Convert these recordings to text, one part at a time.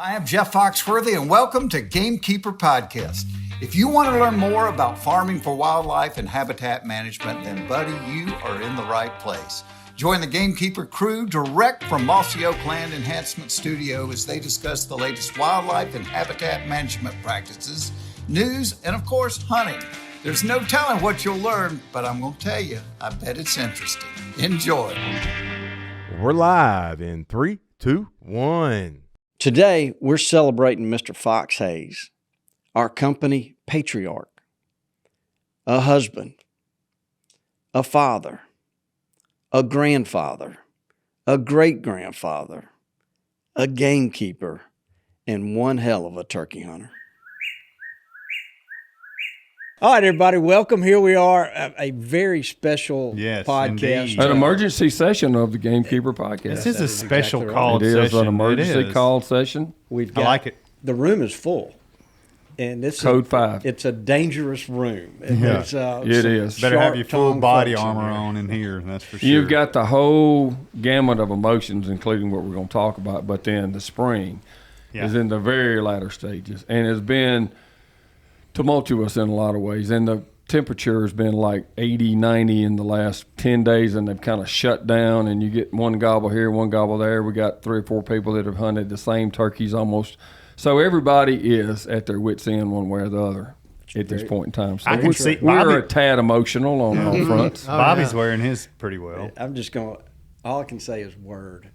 I am Jeff Foxworthy, and welcome to Gamekeeper Podcast. If you want to learn more about farming for wildlife and habitat management, then, buddy, you are in the right place. Join the Gamekeeper crew direct from Mossy Oak Land Enhancement Studio as they discuss the latest wildlife and habitat management practices, news, and, of course, hunting. There's no telling what you'll learn, but I'm going to tell you, I bet it's interesting. Enjoy. We're live in 3, 2, 1. Today, we're celebrating Mr. Fox Hayes, our company patriarch, a husband, a father, a grandfather, a great-grandfather, a gamekeeper, and one hell of a turkey hunter. All right, everybody, welcome. Here we are, a very special podcast. Indeed. An emergency session of the Gamekeeper podcast. This is a special exactly called session. It is an emergency called session. We've got, I like it. The room is full. And it's Code 5. It's a dangerous room. Yeah. It is. Better have your full sharp-tongued body folks in armor there. on in here, that's for sure. You've got the whole gamut of emotions, including what we're going to talk about, but then the spring is in the very latter stages. And it's been tumultuous in a lot of ways. And the temperature has been like 80, 90 in the last 10 days, and they've kind of shut down, and you get one gobble here, one gobble there. We got 3 or 4 people that have hunted the same turkeys almost. So everybody is at their wit's end one way or the other at this point in time. So I can see we're Bobby, a tad emotional on all fronts. Bobby's wearing his pretty well. I'm just going. All I can say is word.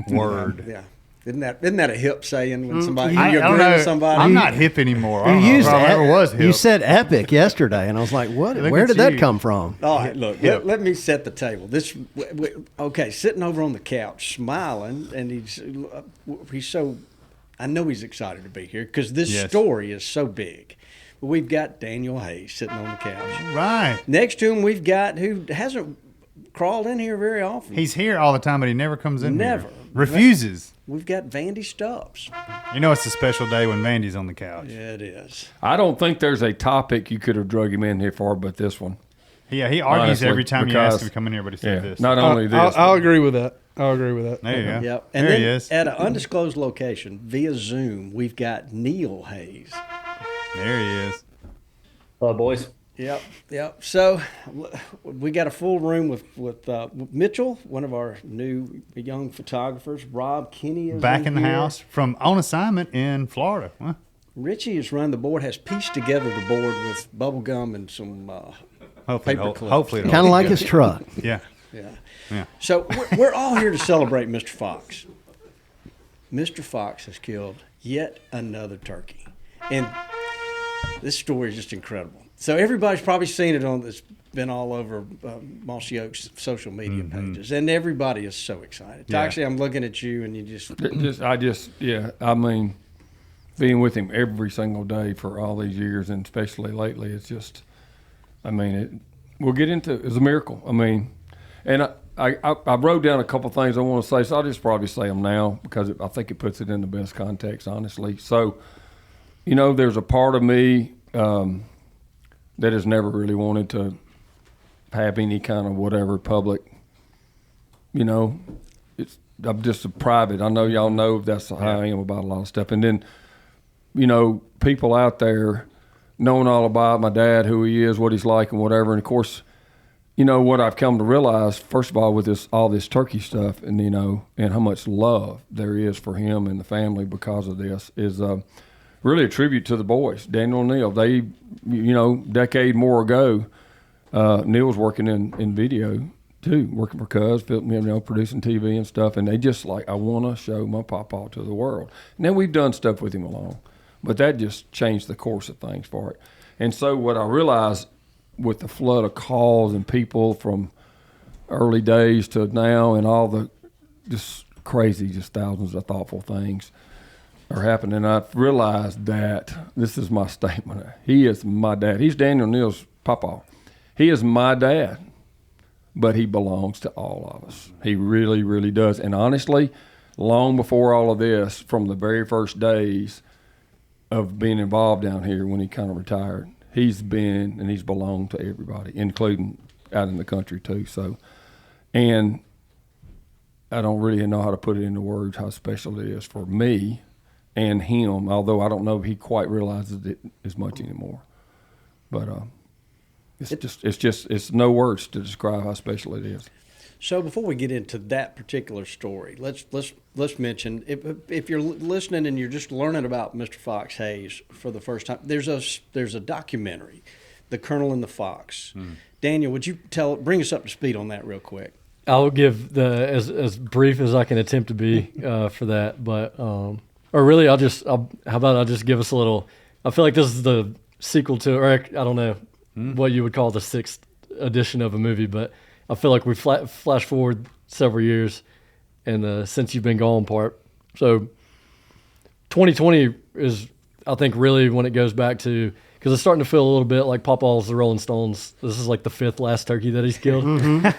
Word. Yeah. Isn't that a hip saying when somebody I you don't agree know. with somebody? I'm not hip anymore. I don't You know used if I ever was hip. You said epic yesterday, and I was like, "What? Look Where at did that you. come from?" All right, look. Let me set the table. Okay, sitting over on the couch, smiling, and he's so. I know he's excited to be here because this story is so big. We've got Daniel Hayes sitting on the couch. Right. Next to him, we've got who hasn't crawled in here very often. He's here all the time, but he never comes in Never. here. Refuses. We've got Vandy Stubbs. You know it's a special day when Vandy's on the couch. Yeah, it is. I don't think there's a topic you could have drug him in here for but this one. Yeah, he argues Honestly, every time you ask him because- to come in here, but he said this. Not only this. I'll agree with that. I'll agree with that. There you go. Yep. And there then he is. at an undisclosed location via Zoom, we've got Neill Hayes. There he is. Hello, boys. Yep. So we got a full room with Mitchell, one of our new young photographers. Rob Kinney is Back in the here. house from on assignment in Florida. Huh? Richie has run the board, has pieced together the board with bubble gum and some Hopefully, paper clips. hopefully, it'll Kind of hold like together. his truck. Yeah. Yeah. So we're all here to celebrate Mr. Fox. Mr. Fox has killed yet another turkey. And this story is just incredible. So everybody's probably seen it it's been all over Mossy Oak's social media pages. And everybody is so excited. Yeah. Actually, I'm looking at you and you I mean, being with him every single day for all these years, and especially lately, it's just, we'll get into it. It's a miracle. I mean, and I wrote down a couple things I want to say, so I'll just probably say them now because I think it puts it in the best context, honestly. So, there's a part of me that has never really wanted to have any kind of whatever public, I'm just a private. I know y'all know that's how I am about a lot of stuff. And then, people out there knowing all about my dad, who he is, what he's like and whatever. And of course, what I've come to realize, first of all, with all this turkey stuff and, and how much love there is for him and the family because of this is really a tribute to the boys, Daniel and Neill. They, decade more ago, Neil was working in video too, working for Cuz, producing TV and stuff. And they just I want to show my papa to the world. Now we've done stuff with him along, but that just changed the course of things for it. And so what I realized with the flood of calls and people from early days to now and all the just crazy, just thousands of thoughtful things are happening. I've realized that this is my statement. He is my dad. He's Daniel Neill's papa. He is my dad, but he belongs to all of us. He really, really does. And honestly, long before all of this, from the very first days of being involved down here when he kind of retired, he's been and he's belonged to everybody, including out in the country too. So, and I don't really know how to put it into words how special it is for me and him, although I don't know if he quite realizes it as much anymore. But it's no words to describe how special it is. So before we get into that particular story, let's mention if you're listening and you're just learning about Mr. Fox Hayes for the first time, there's a documentary, The Colonel and the Fox. Daniel, would you bring us up to speed on that real quick? I'll give as brief as I can attempt to be for that, but or really I'll just give us a little. I feel like this is the sequel to, or I don't know what you would call the 6th edition of a movie, but I feel like we flash forward several years and since you've been gone part. So 2020 is, I think, really when it goes back to, because it's starting to feel a little bit like Pawpaw's the Rolling Stones. This is like the 5th last turkey that he's killed. And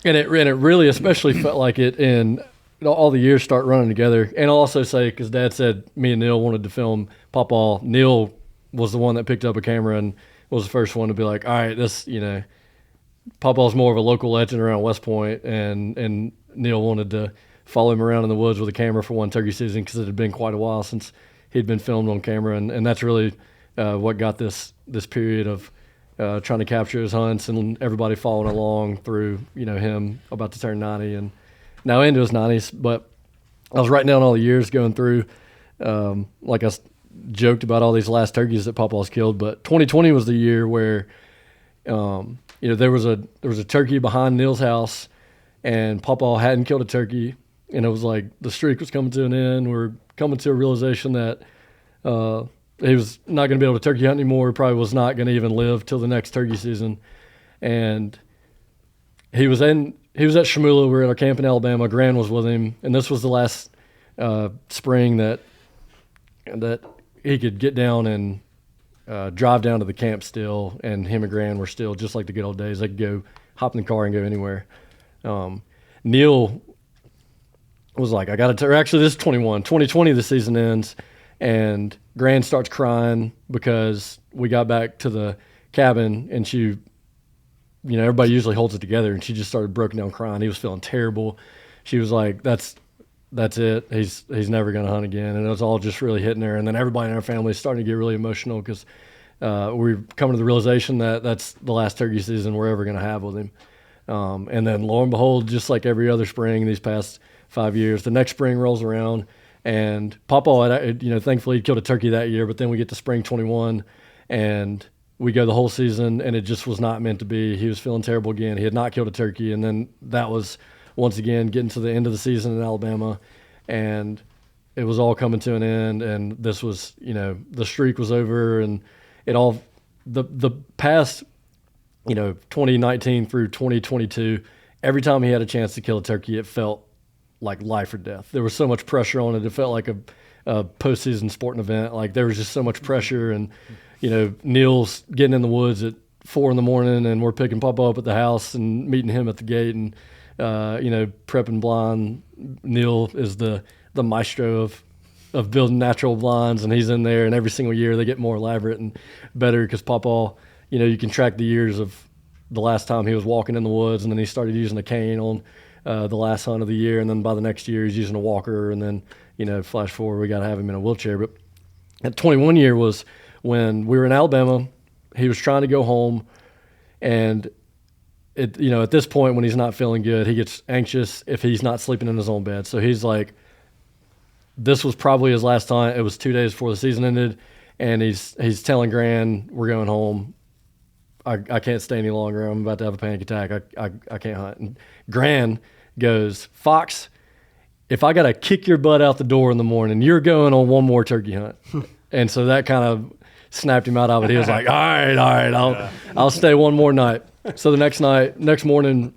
it really especially felt like it in all the years start running together. And I'll also say, because Dad said me and Neill wanted to film Pawpaw, Neill was the one that picked up a camera and was the first one to be like, all right, this, Pawpaw's more of a local legend around West Point, and Neill wanted to follow him around in the woods with a camera for one turkey season because it had been quite a while since he'd been filmed on camera, and that's really what got this period of trying to capture his hunts and everybody following along through, him about to turn 90 and now into his 90s. But I was writing down all the years going through, like I joked about all these last turkeys that Pawpaw's killed, but 2020 was the year where, there was a turkey behind Neill's house, and Pawpaw hadn't killed a turkey, and it was like the streak was coming to an end. We're coming to a realization that he was not going to be able to turkey hunt anymore. He probably was not going to even live till the next turkey season, and he was at Shmula. We were at our camp in Alabama. Gran was with him, and this was the last spring that he could get down and drive down to the camp still, and him and Gran were still just like the good old days. They could go hop in the car and go anywhere. Neill was like, I got to, or actually this is 2020, the season ends, and Gran starts crying because we got back to the cabin, and she, everybody usually holds it together, and she just started broken down crying. He was feeling terrible. She was like, that's it. He's never going to hunt again. And it was all just really hitting her. And then everybody in our family is starting to get really emotional because we're coming to the realization that that's the last turkey season we're ever going to have with him. And then lo and behold, just like every other spring these past 5 years, the next spring rolls around, and Pawpaw had, thankfully he killed a turkey that year, but then we get to spring 21 and we go the whole season, and it just was not meant to be. He was feeling terrible again. He had not killed a turkey. And then that was, once again, getting to the end of the season in Alabama, and it was all coming to an end, and this was, the streak was over, and it all, the past, 2019 through 2022, every time he had a chance to kill a turkey, it felt like life or death. There was so much pressure on it. It felt like a postseason sporting event. Like there was just so much pressure, and, Neill's getting in the woods at 4 a.m, and we're picking Pawpaw up at the house and meeting him at the gate, and prepping blind. Neill is the maestro of building natural blinds, and he's in there, and every single year they get more elaborate and better because Pawpaw, you can track the years of the last time he was walking in the woods, and then he started using a cane on the last hunt of the year, and then by the next year he's using a walker, and then flash forward, we got to have him in a wheelchair. But that 21 year was when we were in Alabama. He was trying to go home, and at this point when he's not feeling good, he gets anxious if he's not sleeping in his own bed. So he's like, this was probably his last time. It was 2 days before the season ended, and he's telling Gran, we're going home. I can't stay any longer. I'm about to have a panic attack. I can't hunt. And Gran goes, Fox, if I got to kick your butt out the door in the morning, you're going on one more turkey hunt. And so that kind of snapped him out of it. He was like, all right, I'll stay one more night. So the next morning,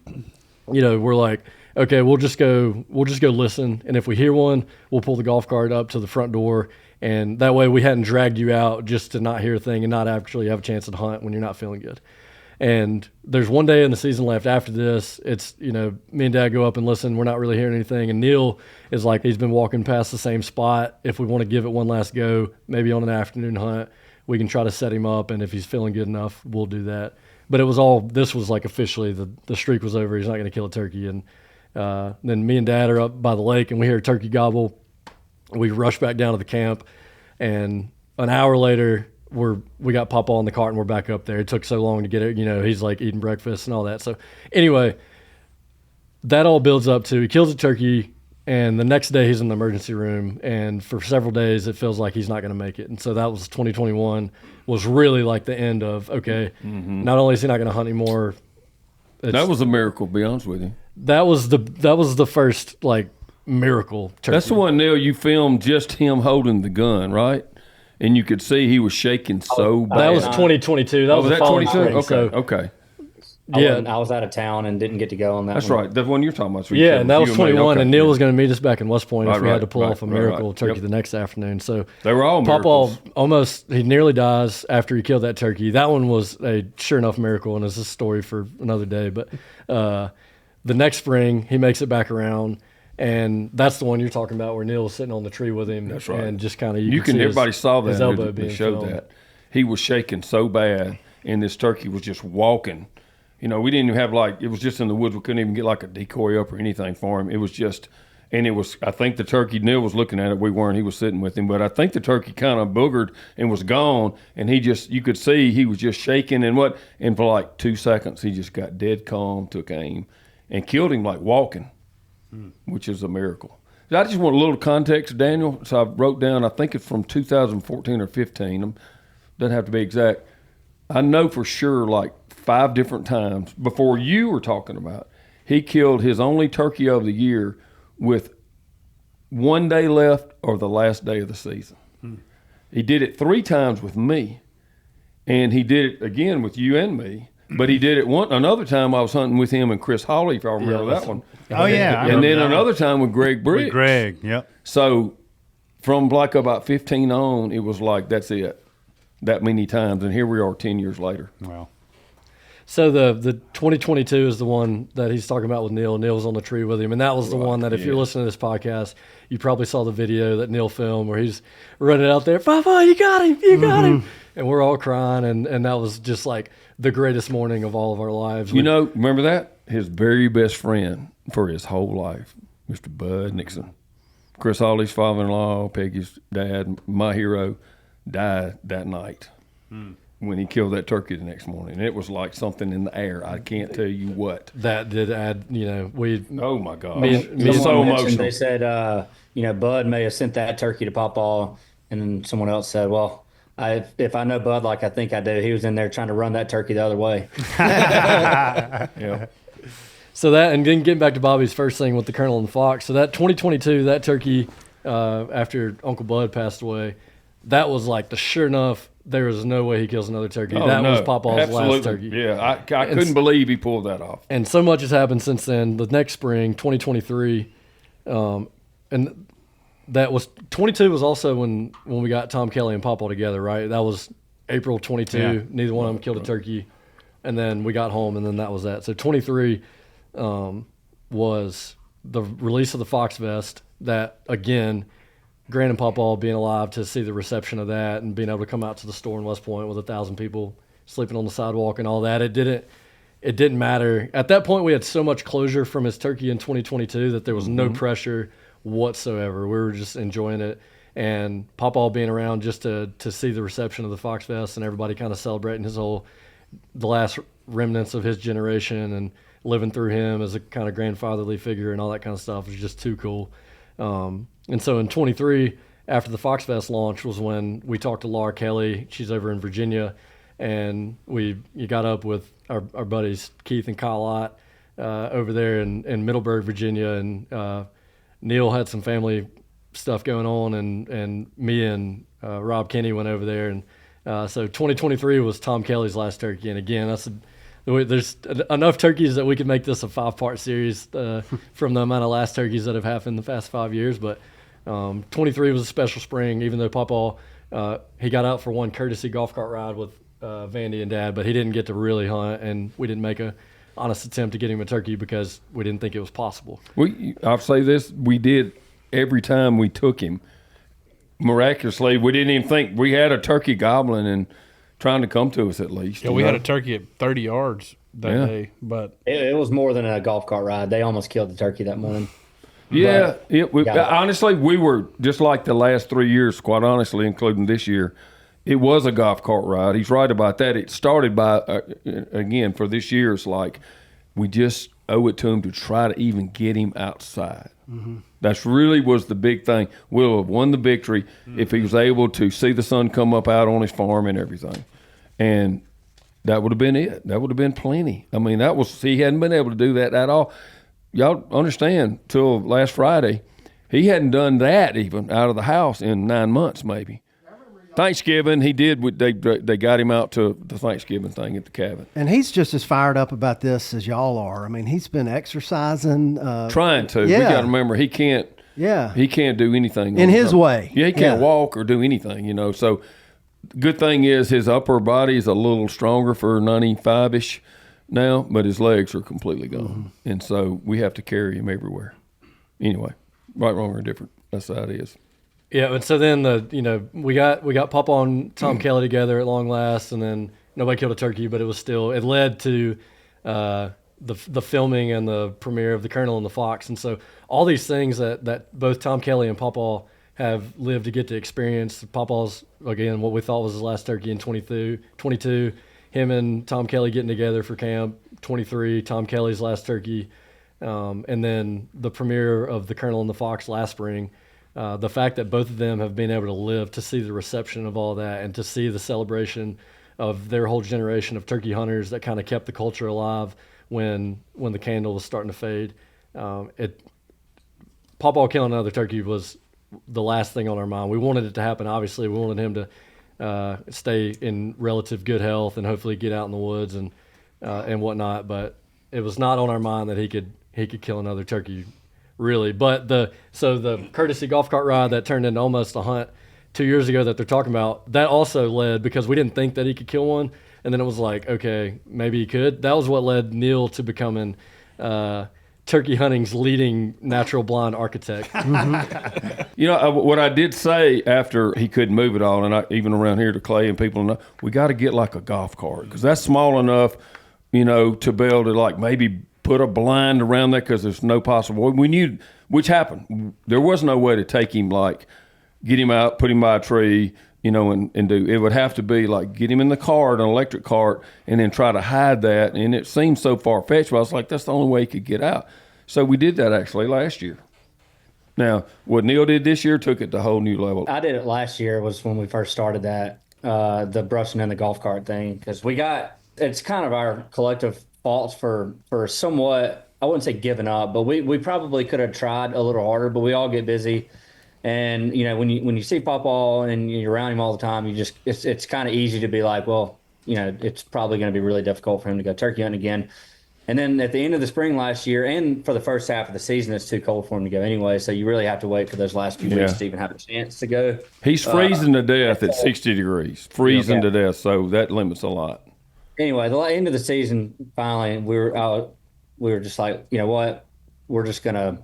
we're like, okay, we'll just go listen. And if we hear one, we'll pull the golf cart up to the front door. And that way we hadn't dragged you out just to not hear a thing and not actually have a chance to hunt when you're not feeling good. And there's one day in the season left after this. It's, me and Dad go up and listen. We're not really hearing anything. And Neill is like, he's been walking past the same spot. If we want to give it one last go, maybe on an afternoon hunt, we can try to set him up. And if he's feeling good enough, we'll do that. But this was like officially the streak was over. He's not going to kill a turkey. And then me and Dad are up by the lake, and we hear a turkey gobble. We rushed back down to the camp, and an hour later, we got Papa in the cart and we're back up there. It took so long to get it. He's like eating breakfast and all that. So anyway, that all builds up to he kills a turkey, and the next day he's in the emergency room, and for several days it feels like he's not going to make it. And so that was 2021 was really like the end of, okay, not only is he not going to hunt anymore. That was a miracle, to be honest with you. That was the first like miracle turkey. That's the one, Neill, you filmed just him holding the gun, right? And you could see he was shaking so bad. That was 2022. That was the following 22? spring. Okay. I was out of town and didn't get to go on that. That's one. right. The one you're talking about. Yeah, and that was 21, and Neil was going to meet us back in West Point if we had to pull right, off a miracle right. turkey the next afternoon. So they were all miracles. Papa he nearly dies after he killed that turkey. That one was a sure enough miracle, and it's a story for another day. But the next spring, he makes it back around, and that's the one you're talking about where Neil was sitting on the tree with him. That's right. And just kind of everybody saw that. His elbow they being showed filmed. that. He was shaking so bad, and this turkey was just walking. We didn't even have it was just in the woods. We couldn't even get like a decoy up or anything for him. It was just, and it was, I think the turkey, Neill was looking at it. We weren't, he was sitting with him, but I think the turkey kind of boogered and was gone. And you could see he was just shaking and for like 2 seconds, he just got dead calm, took aim and killed him like walking, which is a miracle. I just want a little context, Daniel. So I wrote down, I think it's from 2014 or 15. Doesn't have to be exact. I know for sure, like 5 different times before you were talking about, he killed his only turkey of the year with 1 day left or the last day of the season. He did it 3 times with me, and he did it again with you and me. But he did it another time I was hunting with him and Chris Hawley, if I remember that one. Oh, yeah. And then another time with Greg Briggs. With Greg, yep. So from like about 15 on, it was like, that's it. That many times. And here we are 10 years later. Wow. So the 2022 is the one that he's talking about with Neil. Neil's on the tree with him, and that was the one that if you're listening to this podcast, you probably saw the video that Neil filmed where he's running out there, Papa, you got him, and we're all crying, and that was just like the greatest morning of all of our lives. Remember that? His very best friend for his whole life, Mr. Bud Nixon. Chris Hawley's father-in-law, Peggy's dad, my hero, died that night. When he killed that turkey the next morning. And it was like something in the air. I can't tell you what. That did add, oh, my God. It's so emotional. They said, Bud may have sent that turkey to Papa, and then someone else said, well, if I know Bud like I think I do, he was in there trying to run that turkey the other way. Yeah. So that, and then getting back to Bobby's first thing with the Colonel and the Fox. So that 2022, that turkey, after Uncle Bud passed away, that was like the sure enough, there was no way he kills another turkey. Oh, that no. was Papa's last turkey. Yeah, I couldn't believe he pulled that off. And so much has happened since then. The next spring, 2023, and that was 22 was also when we got Tom Kelly and Papa together, right? That was April 22. Yeah. Neither one of them killed a turkey, and then we got home, and then that was that. So 23 was the release of the Fox Vest. That again. Grant and Papa being alive to see the reception of that and being able to come out to the store in West Point with 1,000 people sleeping on the sidewalk and all that. It didn't matter. At that point, we had so much closure from his turkey in 2022 that there was no pressure whatsoever. We were just enjoying it. And Papa being around just to see the reception of the Fox Fest and everybody kind of celebrating the last remnants of his generation and living through him as a kind of grandfatherly figure and all that kind of stuff was just too cool. And so in 23, after the Fox Fest launch was when we talked to Laura Kelly. She's over in Virginia. And you got up with our buddies Keith and Kyle Ott over there in Middleburg, Virginia. And Neill had some family stuff going on. And me and Rob Kenny went over there. And so 2023 was Tom Kelly's last turkey. And again, there's enough turkeys that we could make this a 5-part series from the amount of last turkeys that have happened the past 5 years. But 23 was a special spring, even though Papa, he got out for one courtesy golf cart ride with Vandy and Dad, but he didn't get to really hunt, and we didn't make a honest attempt to get him a turkey because we didn't think it was possible. I'll say this, we did every time we took him. Miraculously, we didn't even think we had a turkey gobbling and trying to come to us at least. Yeah, we had a turkey at 30 yards that day, but it was more than a golf cart ride. They almost killed the turkey that morning. Yeah, Yeah. honestly, we were just like the last 3 years, quite honestly, including this year. It was a golf cart ride. He's right about that. It started by, again, for this year, it's like we just owe it to him to try to even get him outside. Mm-hmm. That's really was the big thing. We'll have won the victory if he was able to see the sun come up out on his farm and everything. And that would have been it. That would have been plenty. I mean, he hadn't been able to do that at all. Y'all understand, till last Friday, he hadn't done that even out of the house in 9 months maybe. Thanksgiving, he did. They got him out to the Thanksgiving thing at the cabin. And he's just as fired up about this as y'all are. I mean, he's been exercising. Trying to. Yeah. We got to remember, he can't. Yeah. He can't do anything in his way. Yeah, he can't walk or do anything. So, good thing is his upper body is a little stronger for 95-ish now, but his legs are completely gone, and so we have to carry him everywhere. Anyway, right, wrong, or different. That's how it is. Yeah, and so then we got Papa and Tom Kelly together at long last, and then nobody killed a turkey, but it led to the filming and the premiere of The Colonel and the Fox, and so all these things that both Tom Kelly and Papa have lived to get to experience. Papa's, again, what we thought was his last turkey in 22, him and Tom Kelly getting together for camp, 23, Tom Kelly's last turkey, and then the premiere of The Colonel and the Fox last spring. The fact that both of them have been able to live to see the reception of all that and to see the celebration of their whole generation of turkey hunters that kind of kept the culture alive when the candle was starting to fade. Papa killing another turkey was the last thing on our mind. We wanted it to happen, obviously. We wanted him to stay in relative good health and hopefully get out in the woods and whatnot, but it was not on our mind that he could kill another turkey, really. But the courtesy golf cart ride that turned into almost a hunt 2 years ago that they're talking about, that also led, because we didn't think that he could kill one, and then it was like, okay, maybe he could. That was what led Neill to becoming turkey hunting's leading natural blind architect. What I did say after he couldn't move it all, and even around here to Clay and people know, we got to get like a golf cart, because that's small enough, to be able to like maybe put a blind around that, because there's no possible way. We knew, which happened. There was no way to take him, like get him out, put him by a tree, and do. It would have to be like get him in the cart, an electric cart, and then try to hide that. And it seemed so far-fetched, but I was like, that's the only way he could get out. So we did that actually last year. Now, what Neill did this year took it to a whole new level. I did it last year, was when we first started that, the brushing in the golf cart thing, because it's kind of our collective faults for somewhat, I wouldn't say giving up, but we probably could have tried a little harder, but we all get busy. And, when you see Pawpaw and you're around him all the time, it's kind of easy to be like, well, it's probably going to be really difficult for him to go turkey hunting again. And then at the end of the spring last year, and for the first half of the season, it's too cold for him to go anyway. So you really have to wait for those last few weeks to even have a chance to go. He's freezing to death at 60 degrees, freezing to death. So that limits a lot. Anyway, the end of the season, finally, we were just like, you know what? We're just going to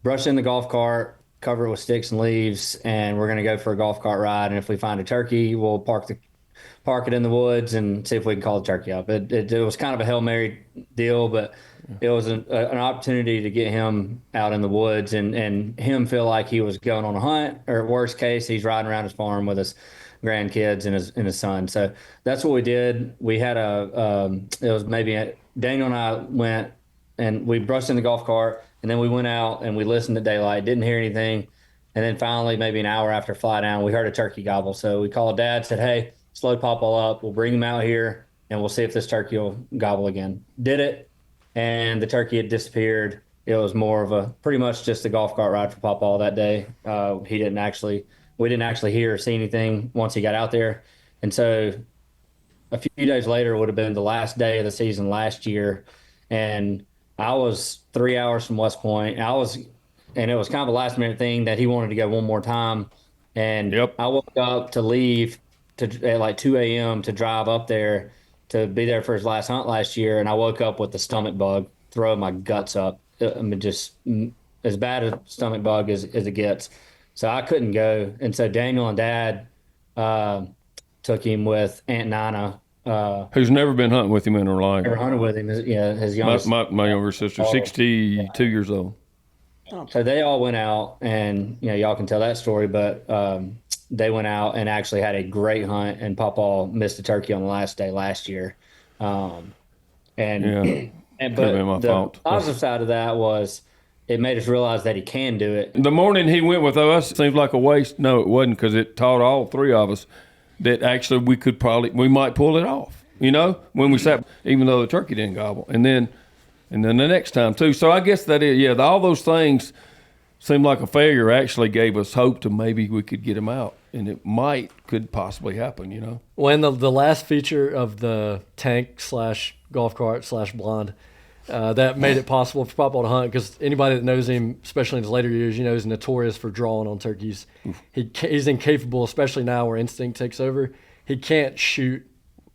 brush in the golf cart, cover it with sticks and leaves, and we're going to go for a golf cart ride. And if we find a turkey, we'll park it in the woods and see if we can call the turkey up. It was kind of a Hail Mary deal, but it was an opportunity to get him out in the woods and him feel like he was going on a hunt, or worst case, he's riding around his farm with his grandkids and his son. So that's what we did. We had it was maybe Daniel and I went and we brushed in the golf cart, and then we went out and we listened to daylight, didn't hear anything. And then finally, maybe an hour after fly down, we heard a turkey gobble. So we called Dad, said, hey, slow Pawpaw up. We'll bring him out here and we'll see if this turkey will gobble again. Did it. And the turkey had disappeared. It was more of pretty much just a golf cart ride for Pawpaw that day. We didn't actually hear or see anything once he got out there. And so a few days later would have been the last day of the season last year. And I was 3 hours from West Point. And it was kind of a last minute thing that he wanted to go one more time. And I woke up to leave at like 2 a.m. to drive up there to be there for his last hunt last year. And I woke up with the stomach bug, throwing my guts up. I mean, just as bad a stomach bug as it gets. So I couldn't go. And so Daniel and Dad took him with Aunt Nina. Who's never been hunting with him in her life. Never hunted with him. His youngest. My younger sister, 62 years old. So they all went out, and y'all can tell that story, but they went out and actually had a great hunt, and Pawpaw missed a turkey on the last day last year. But the positive side of that was it made us realize that he can do it. The morning he went with us seems like a waste. No, it wasn't, because it taught all three of us that actually we might pull it off, when we sat, even though the turkey didn't gobble. And then the next time too. So I guess that is, all those things seemed like a failure actually gave us hope to maybe we could get him out, and it could possibly happen, When the last feature of the tank / golf cart / blind, that made it possible for Pawpaw to hunt, because anybody that knows him, especially in his later years, he's notorious for drawing on turkeys. He's incapable, especially now where instinct takes over. He can't shoot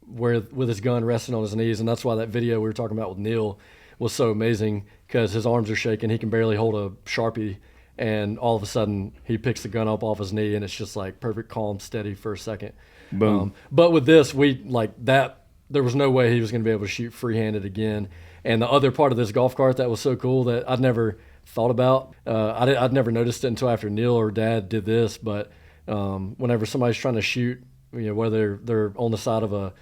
with his gun resting on his knees, and that's why that video we were talking about with Neill was so amazing, because his arms are shaking. He can barely hold a Sharpie, and all of a sudden he picks the gun up off his knee, and it's just like perfect, calm, steady for a second. Boom. But with this, there was no way he was going to be able to shoot free-handed again. And the other part of this golf cart that was so cool that I'd never thought about, I'd never noticed it until after Neill or Dad did this, but whenever somebody's trying to shoot, whether they're on the side of a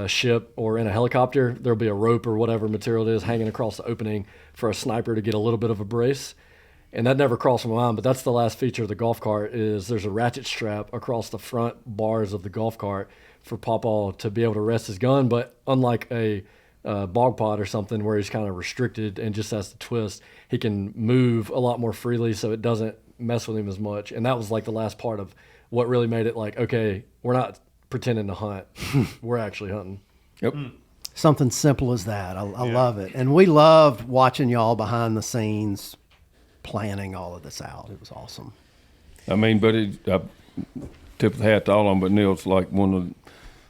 ship or in a helicopter, there'll be a rope or whatever material it is hanging across the opening for a sniper to get a little bit of a brace. And that never crossed my mind, but that's the last feature of the golf cart is there's a ratchet strap across the front bars of the golf cart for Pawpaw to be able to rest his gun. But unlike a bog pot or something where he's kind of restricted and just has to twist, he can move a lot more freely, so it doesn't mess with him as much. And that was like the last part of what really made it like, okay, we're not pretending to hunt. We're actually hunting. Yep. Something simple as that. I love it. And we loved watching y'all behind the scenes planning all of this out. It was awesome. I mean, but I tip of the hat to all of them, but Neil's like one of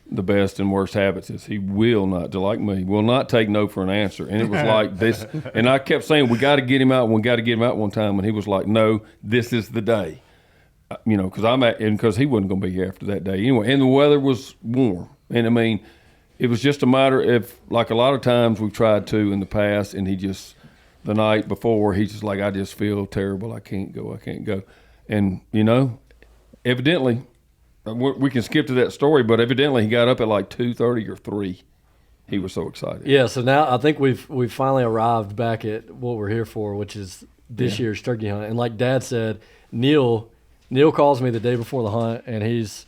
the best and worst habits is he will not, like me, will not take no for an answer. And it was like this, and I kept saying, we got to get him out. We got to get him out one time. And he was like, no, this is the day. Because he wasn't going to be here after that day anyway. And the weather was warm. And I mean, it was just a matter of, like a lot of times we've tried to in the past, and he just, the night before, he's just like, I just feel terrible. I can't go. And, evidently, we can skip to that story, but evidently he got up at like 2:30 or 3. He was so excited. Yeah, so now I think we've finally arrived back at what we're here for, which is this year's turkey hunt. And like Dad said, Neill calls me the day before the hunt, and he's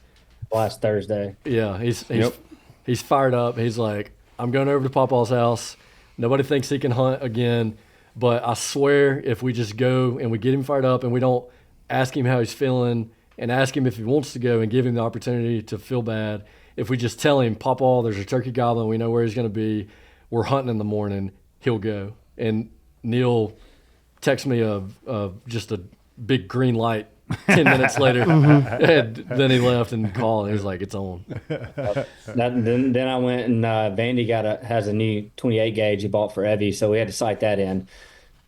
last Thursday. Yeah, he's fired up. He's like, I'm going over to Pawpaw's house. Nobody thinks he can hunt again, but I swear if we just go and we get him fired up and we don't ask him how he's feeling and ask him if he wants to go and give him the opportunity to feel bad, if we just tell him, Pawpaw, there's a turkey gobbling, we know where he's going to be, we're hunting in the morning, he'll go. And Neill texts me just a big green light 10 minutes later. And then he left and called, and he was like, it's on. Then I went and Vandy has a new 28 gauge he bought for Evie, so we had to sight that in.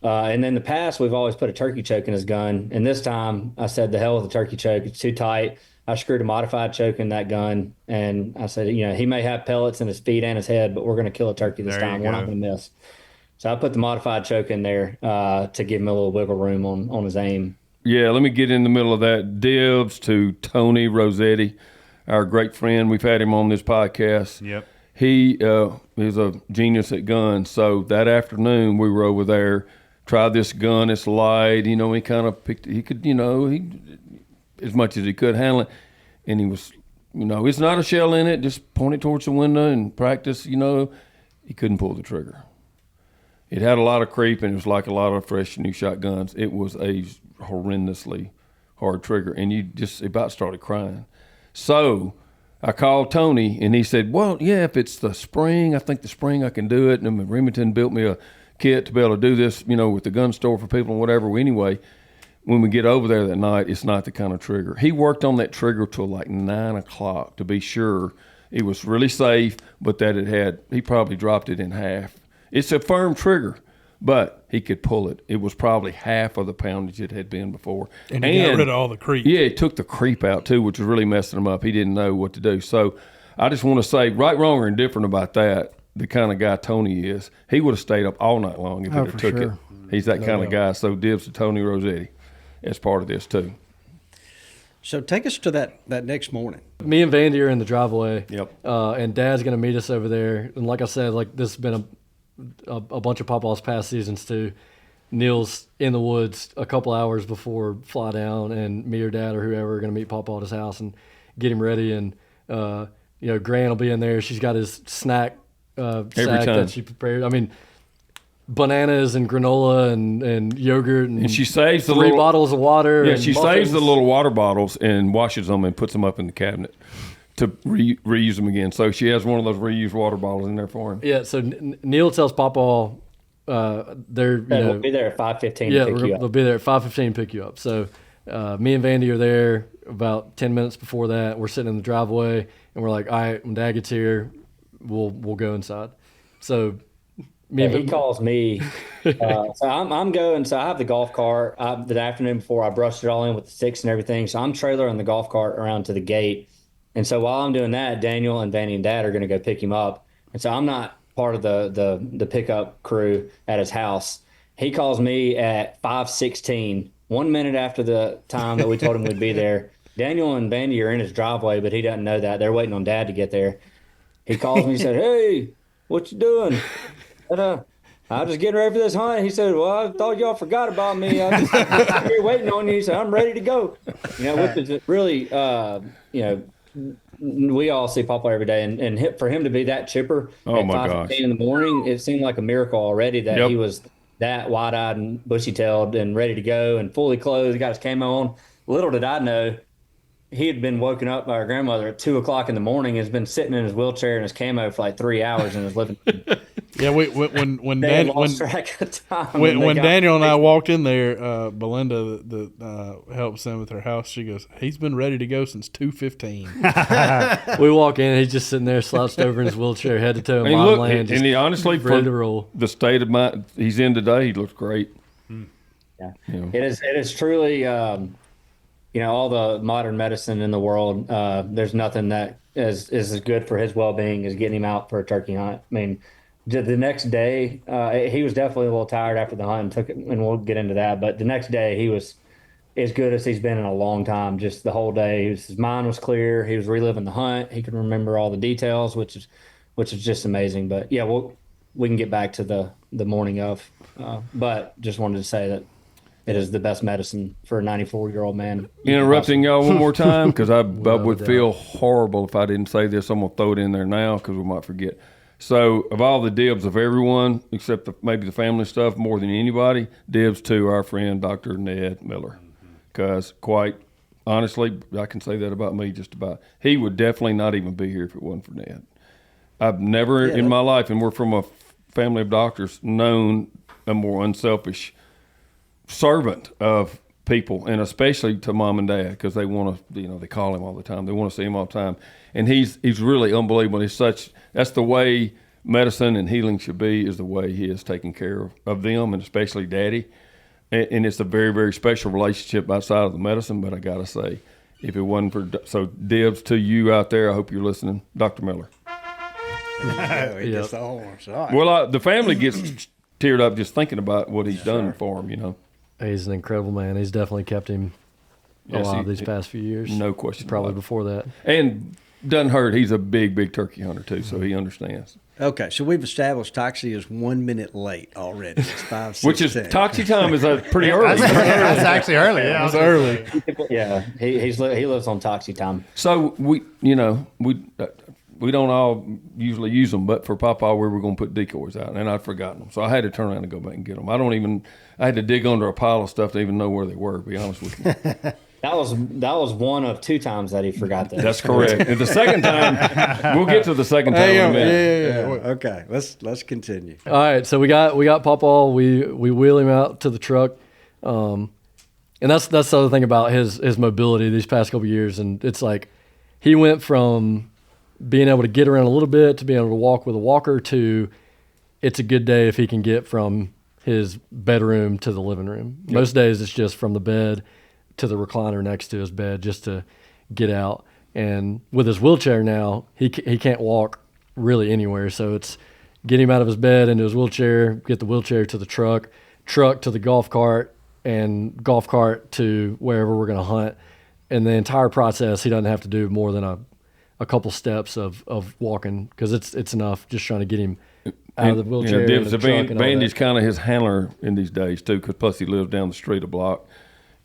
And in the past, we've always put a turkey choke in his gun. And this time I said, the hell with the turkey choke. It's too tight. I screwed a modified choke in that gun. And I said, he may have pellets in his feet and his head, but we're going to kill a turkey this time. We're not going to miss. So I put the modified choke in there to give him a little wiggle room on his aim. Yeah, let me get in the middle of that. Dibs to Tony Rossetti, our great friend. We've had him on this podcast. Yep. He is a genius at guns. So that afternoon we were over there, tried this gun. It's light. He kind of picked it. He could, as much as he could handle it. And he was, it's not a shell in it. Just point it towards the window and practice, He couldn't pull the trigger. It had a lot of creep, and it was like a lot of fresh new shotguns. It was a horrendously hard trigger, and you just about started crying. So I called Tony, and he said, well, yeah, if it's the spring, I think the spring I can do it. And Remington built me a kit to be able to do this, with the gun store for people and whatever. Anyway, when we get over there that night, it's not the kind of trigger. He worked on that trigger till like 9 o'clock to be sure it was really safe, but that he probably dropped it in half. It's a firm trigger, but he could pull it. It was probably half of the poundage it had been before. And he got rid of all the creep. Yeah, he took the creep out too, which was really messing him up. He didn't know what to do. So I just want to say, right, wrong, or indifferent about that, the kind of guy Tony is, he would have stayed up all night long if he took sure. it. He's that kind of guy. So dibs to Tony Rossetti as part of this too. So take us to that next morning. Me and Vandy are in the driveway. Yep. And Dad's going to meet us over there. And like I said, like this has been a bunch of Pawpaw's past seasons too. Neill's in the woods a couple hours before fly down, and me or Dad or whoever are going to meet Pawpaw at his house and get him ready. And Gran will be in there. She's got his snack sack that she prepared. I mean, bananas and granola and yogurt and she saves the three bottles of water. Yeah, and she muffins. saves the little water bottles and washes them and puts them up in the cabinet to reuse them again. So she has one of those reused water bottles in there for him. Yeah. So Neill tells Pawpaw we'll be there at 5:15. Yeah, to pick you up. they'll be there at 5:15 to pick you up. So me and Vandy are there about 10 minutes before that. We're sitting in the driveway and we're like, all right, when Dad gets here, we'll go inside. So he calls me. So I'm going. So I have the golf cart the afternoon before. I brushed it all in with the sticks and everything. So I'm trailering the golf cart around to the gate. And so while I'm doing that, Daniel and Vandy and Dad are going to go pick him up. And so I'm not part of the pickup crew at his house. He calls me at 5:16, 1 minute after the time that we told him we'd be there. Daniel and Vandy are in his driveway, but he doesn't know that. They're waiting on Dad to get there. He calls me and said, "Hey, what you doing?" I was just getting ready for this hunt. He said, "Well, I thought y'all forgot about me. I'm just here waiting on you." He said, "I'm ready to go." Which is really, we all see Pawpaw every day, and for him to be that chipper at 5:15 in the morning, it seemed like a miracle already that he was that wide-eyed and bushy-tailed and ready to go and fully clothed. He got his camo on. Little did I know, he had been woken up by our grandmother at 2:00 in the morning. Has been sitting in his wheelchair in his camo for like 3 hours in his living room. Yeah, when Daniel and I walked in there, Belinda that helps them with her house, she goes, "He's been ready to go since 2:15." We walk in, and he's just sitting there slouched over in his wheelchair, head to toe in And bottom land. he honestly, ready to roll. The state of mind he's in today, he looks great. Yeah, it is truly. All the modern medicine in the world, there's nothing that is as good for his well-being as getting him out for a turkey hunt. I mean, the next day, he was definitely a little tired after the hunt and took it, and we'll get into that. But the next day, he was as good as he's been in a long time. Just the whole day, his mind was clear. He was reliving the hunt. He could remember all the details, which is just amazing. But yeah, we can get back to the morning of. But just wanted to say that it is the best medicine for a 94-year-old man. Interrupting y'all one more time because I would feel horrible if I didn't say this. I'm going to throw it in there now because we might forget. So of all the dibs of everyone, except maybe the family stuff more than anybody, dibs to our friend Dr. Ned Miller. Because quite honestly, I can say that about me just about. He would definitely not even be here if it wasn't for Ned. I've never in my life, and we're from a family of doctors, known a more unselfish servant of people, and especially to mom and dad, because they want to, they call him all the time. They want to see him all the time, and he's really unbelievable. That's the way medicine and healing should be, is the way he is taking care of them, and especially Daddy. And it's a very, very special relationship outside of the medicine. But I gotta say, if it wasn't for dibs to you out there, I hope you're listening, Dr. Miller. Well, the family gets teared up just thinking about what he's done for him. He's an incredible man. He's definitely kept him alive these past few years. No question. Probably before that. And doesn't hurt. He's a big, big turkey hunter too, so he understands. Okay, so we've established Toxey is 1 minute late already. It's 5:16. Which is Toxey time is pretty early. That's actually early. Yeah, it's early. Yeah, he lives on Toxey time. So we don't all usually use them, but for Pawpaw, we were going to put decoys out, and I'd forgotten them, so I had to turn around and go back and get them. I had to dig under a pile of stuff to even know where they were. To be honest with you. That was one of 2 times that he forgot that. That's correct. And the second time, we'll get to the second time in a minute. Yeah. Okay, let's continue. All right, so we got Pawpaw. We wheel him out to the truck, and that's the other thing about his mobility these past couple of years. And it's like he went from being able to get around a little bit to being able to walk with a walker to it's a good day if he can get from his bedroom to the living room. Yep. Most days it's just from the bed to the recliner next to his bed just to get out. And with his wheelchair now, he can't walk really anywhere. So it's get him out of his bed into his wheelchair, get the wheelchair to the truck truck to the golf cart and golf cart to wherever we're going to hunt. And the entire process, he doesn't have to do more than a couple steps of walking, because it's enough just trying to get him out of the wheelchair. Yeah, and the truck and all Vandy's that. kind of his handler in these days too, because plus he lives down the street a block.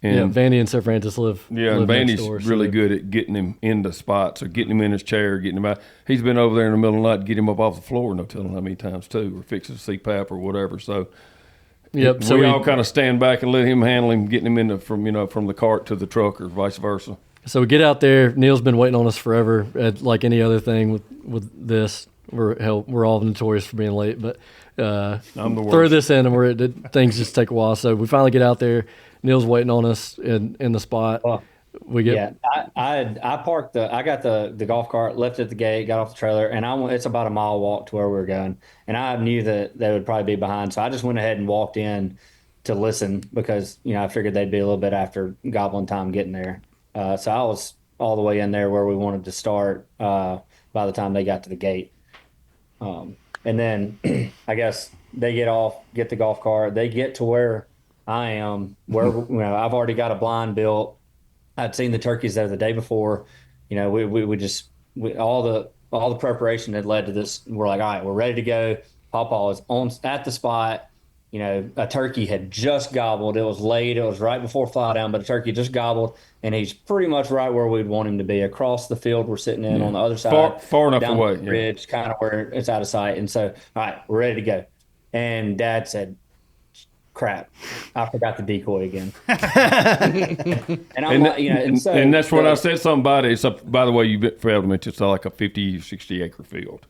And Yeah, Vandy and Sir Francis live. yeah, live and next Vandy's door, really so- good at getting him into spots or getting him in his chair, getting him out. He's been over there in the middle of the night to get him up off the floor, no telling how many times too, or fixing CPAP or whatever. So Yep. we So all kind of stand back and let him handle him, getting him into from the cart to the truck or vice versa. So we get out there. Neil's been waiting on us forever. Like any other thing with this, we're all notorious for being late. But I'm the worst. throw this in, and things just take a while. So we finally get out there. Neil's waiting on us in the spot. We get I parked I got the golf cart, left at the gate, got off the trailer, and it's about a mile walk to where we were going. And I knew that they would probably be behind, so I just went ahead and walked in to listen, because I figured they'd be a little bit after goblin time getting there. So I was all the way in there where we wanted to start by the time they got to the gate. And then I guess they get the golf cart, they get to where I am, where I've already got a blind built. I'd seen the turkeys there the day before. We all the preparation had led to this. We're like, all right, we're ready to go. Pawpaw is at the spot. A turkey had just gobbled. It was late. It was right before fly down, but a turkey just gobbled, and he's pretty much right where we'd want him to be. Across the field, we're sitting in on the other side, far enough down away, the ridge, kind of where it's out of sight. And so, all right, we're ready to go. And Dad said, crap, I forgot the decoy again. And I'm like, and that's when I said something about it. It's by the way, you failed to mention, it's like a 50, 60 acre field.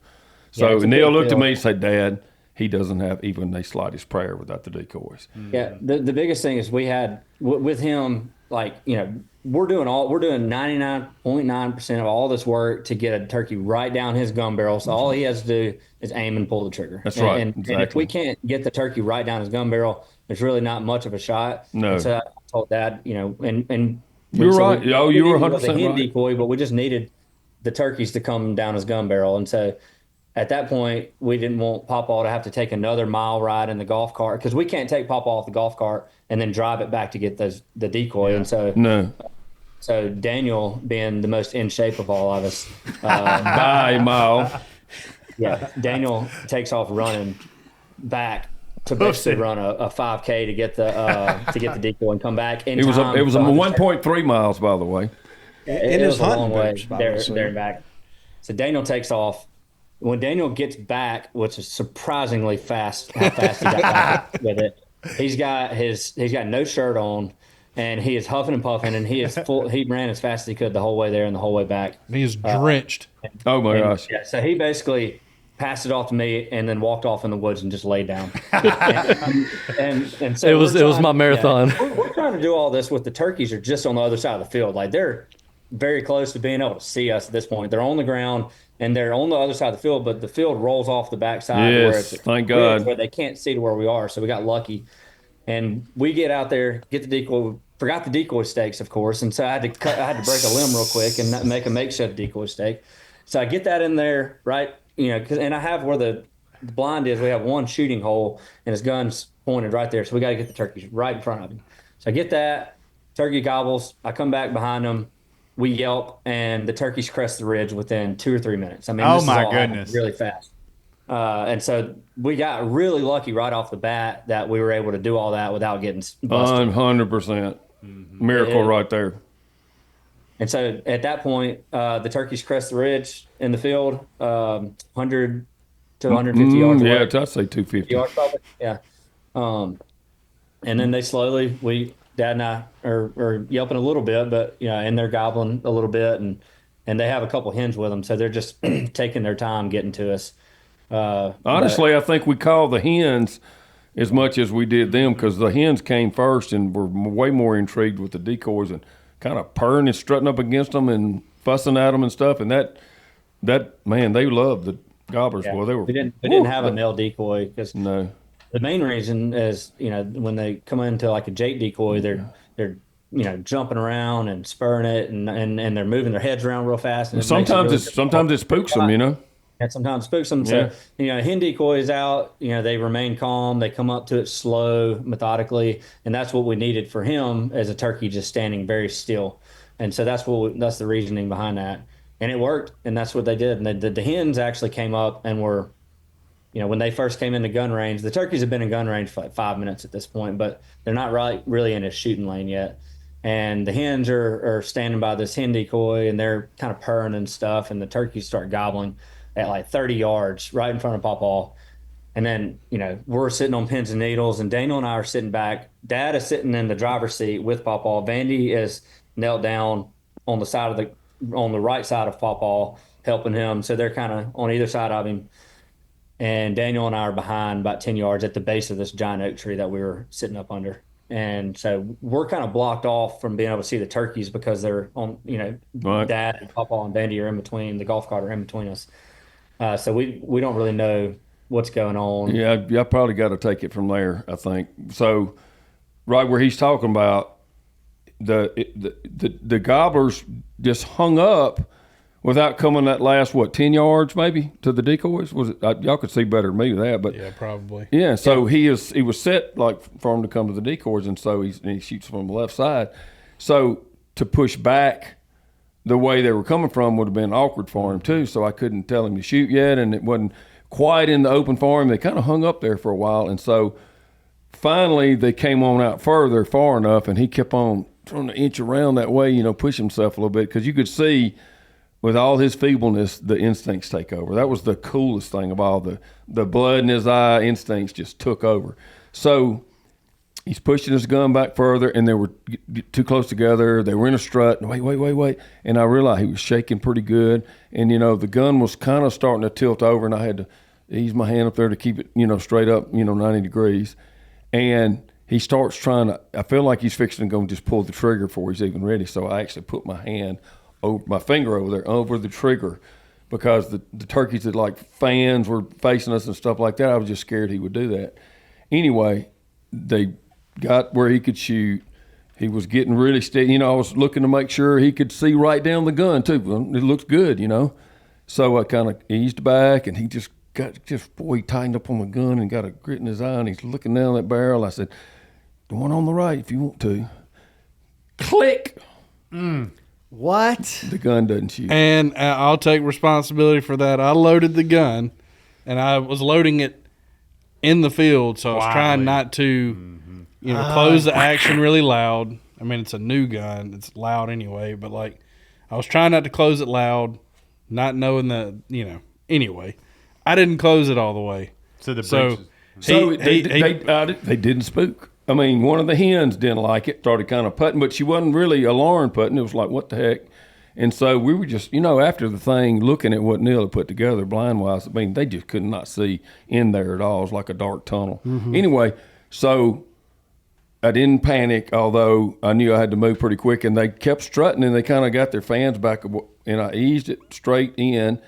So Yeah, it's a Neill big looked at field. me and said, Dad, he doesn't have even the slightest prayer without the decoys. Yeah, the biggest thing is we had with him, like, we're doing 99.9% of all this work to get a turkey right down his gun barrel. So all he has to do is aim and pull the trigger. That's right, And if exactly. we can't get the turkey right down his gun barrel, there's really not much of a shot. No. And so I told Dad, and You were so right. Oh, you were we didn't 100% go the hen right. decoy, but we just needed the turkeys to come down his gun barrel. And so at that point, we didn't want Pawpaw to have to take another mile ride in the golf cart, because we can't take Pawpaw off the golf cart and then drive it back to get the decoy. And so Daniel, being the most in shape of all of us, By a mile. yeah, Daniel takes off running back to basically run a 5K to get the decoy and come back. It was a 1.3 miles, by the way. It his was a long hunting way boots, by there the way. and back. So Daniel takes off. When Daniel gets back, which is surprisingly fast, how fast he got back with it, he's got no shirt on, and he is huffing and puffing, and he is full. He ran as fast as he could the whole way there and the whole way back. He is drenched. Oh my gosh. Yeah, so he basically passed it off to me and then walked off in the woods and just laid down. and so It was my marathon. We're trying to do all this with the turkeys are just on the other side of the field. Like, they're very close to being able to see us at this point. They're on the ground and they're on the other side of the field, but the field rolls off the backside Yes, where it's thank God. where they can't see to where we are. So we got lucky. And we get out there, get the decoy. Forgot the decoy stakes, of course, and so I had to break a limb real quick and make a makeshift decoy stake. So I get that in there, right? And I have where the blind is. We have one shooting hole, and his gun's pointed right there. So we got to get the turkeys right in front of him. So I get that. Turkey gobbles. I come back behind him. We yelp, and the turkeys crest the ridge within 2 or 3 minutes. I mean, Oh, this is my all goodness. really fast. And so we got really lucky right off the bat that we were able to do all that without getting busted. 100%. Miracle Yeah. right there. And so at that point, the turkeys crest the ridge in the field, 100 to 150 yards away. Yeah, I'd say 250. Yards probably. Yeah. And then they slowly, Dad and I are yelping a little bit, but and they're gobbling a little bit, and they have a couple hens with them, so they're just taking their time getting to us. Honestly, I think we called the hens as much as we did them, because the hens came first and were way more intrigued with the decoys and kind of purring and strutting up against them and fussing at them and stuff. And that man, they loved the gobblers. Yeah. Well, they were. We didn't have a male decoy because No. the main reason is when they come into like a jake decoy, they're jumping around and spurring it and they're moving their heads around real fast. And Sometimes it spooks them, and sometimes spooks them. Yeah. So, hen decoy is out, they remain calm. They come up to it slow, methodically. And that's what we needed for him as a turkey, just standing very still. And so that's the reasoning behind that. And it worked. And that's what they did. And the hens actually came up and were, when they first came into gun range, the turkeys have been in gun range for like 5 minutes at this point, but they're not really in a shooting lane yet. And the hens are standing by this hen decoy, and they're kind of purring and stuff, and the turkeys start gobbling at like 30 yards right in front of Pawpaw. And then, we're sitting on pins and needles, and Daniel and I are sitting back. Dad is sitting in the driver's seat with Pawpaw. Vandy is knelt down on the right side of Pawpaw, helping him. So they're kind of on either side of him. And Daniel and I are behind about 10 yards at the base of this giant oak tree that we were sitting up under. And so we're kind of blocked off from being able to see the turkeys because they're on, Right. Dad and Pawpaw and Vandy are in between, the golf cart are in between us. So we don't really know what's going on. Yeah, I probably got to take it from there, I think. So right where he's talking about, the gobblers just hung up without coming that last 10 yards maybe to the decoys. Was it? Y'all could see better than me with that, but Yeah, probably. yeah. So he was set like for him to come to the decoys, and so he shoots from the left side. So to push back the way they were coming from would have been awkward for him too. So I couldn't tell him to shoot yet, and it wasn't quite in the open for him. They kind of hung up there for a while, and so finally they came on out far enough, and he kept on trying to inch around that way, push himself a little bit, because you could see with all his feebleness, the instincts take over. That was the coolest thing of all. The blood in his eye, instincts just took over. So he's pushing his gun back further, and they were too close together. They were in a strut. Wait. And I realized he was shaking pretty good. And, the gun was kind of starting to tilt over, and I had to ease my hand up there to keep it, straight up, 90 degrees. And he starts I feel like he's fixing to go and just pull the trigger before he's even ready. So I actually put my finger over there, over the trigger, because the turkeys that like fans were facing us and stuff like that. I was just scared he would do that. Anyway, they got where he could shoot. He was getting really steady. I was looking to make sure he could see right down the gun too. It looks good, So I kind of eased back, and he he tightened up on the gun and got a grit in his eye, and he's looking down that barrel. I said, "The one on the right, if you want to." Click. What? The gun doesn't shoot. And I'll take responsibility for that. I loaded the gun, and I was loading it in the field, so I was trying not to, close the action really loud. I mean, it's a new gun. It's loud anyway, but, I was trying not to close it loud, not knowing that, Anyway, I didn't close it all the way. So They didn't spook. I mean, one of the hens didn't like it, started kind of putting, but she wasn't really alarmed putting. It was like, what the heck? And so we were just, after the thing, looking at what Neill had put together blind-wise, I mean, they just could not see in there at all. It was like a dark tunnel. Mm-hmm. Anyway, so I didn't panic, although I knew I had to move pretty quick, and they kept strutting, and they kind of got their fans back, and I eased it straight in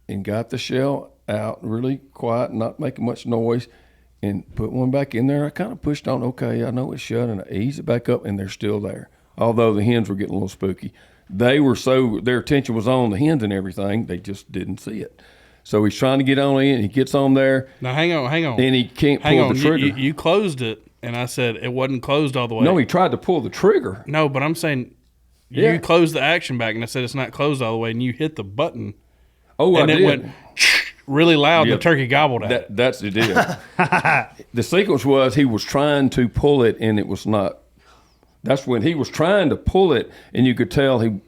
and got the shell out really quiet, not making much noise, and put one back in there. I kind of pushed on, okay, I know it's shut, and I eased it back up, and they're still there. Although the hens were getting a little spooky. Their attention was on the hens and everything. They just didn't see it. So he's trying to get on in. He gets on there. Now, hang on. And he can't pull the trigger. You closed it, and I said it wasn't closed all the way. No, he tried to pull the trigger. No, but I'm saying you closed the action back, and I said it's not closed all the way, and you hit the button. Oh, and I did. It went really loud, and the turkey gobbled at it. That's the deal. The sequence was he was trying to pull it, and it was not. That's when he was trying to pull it, and you could tell he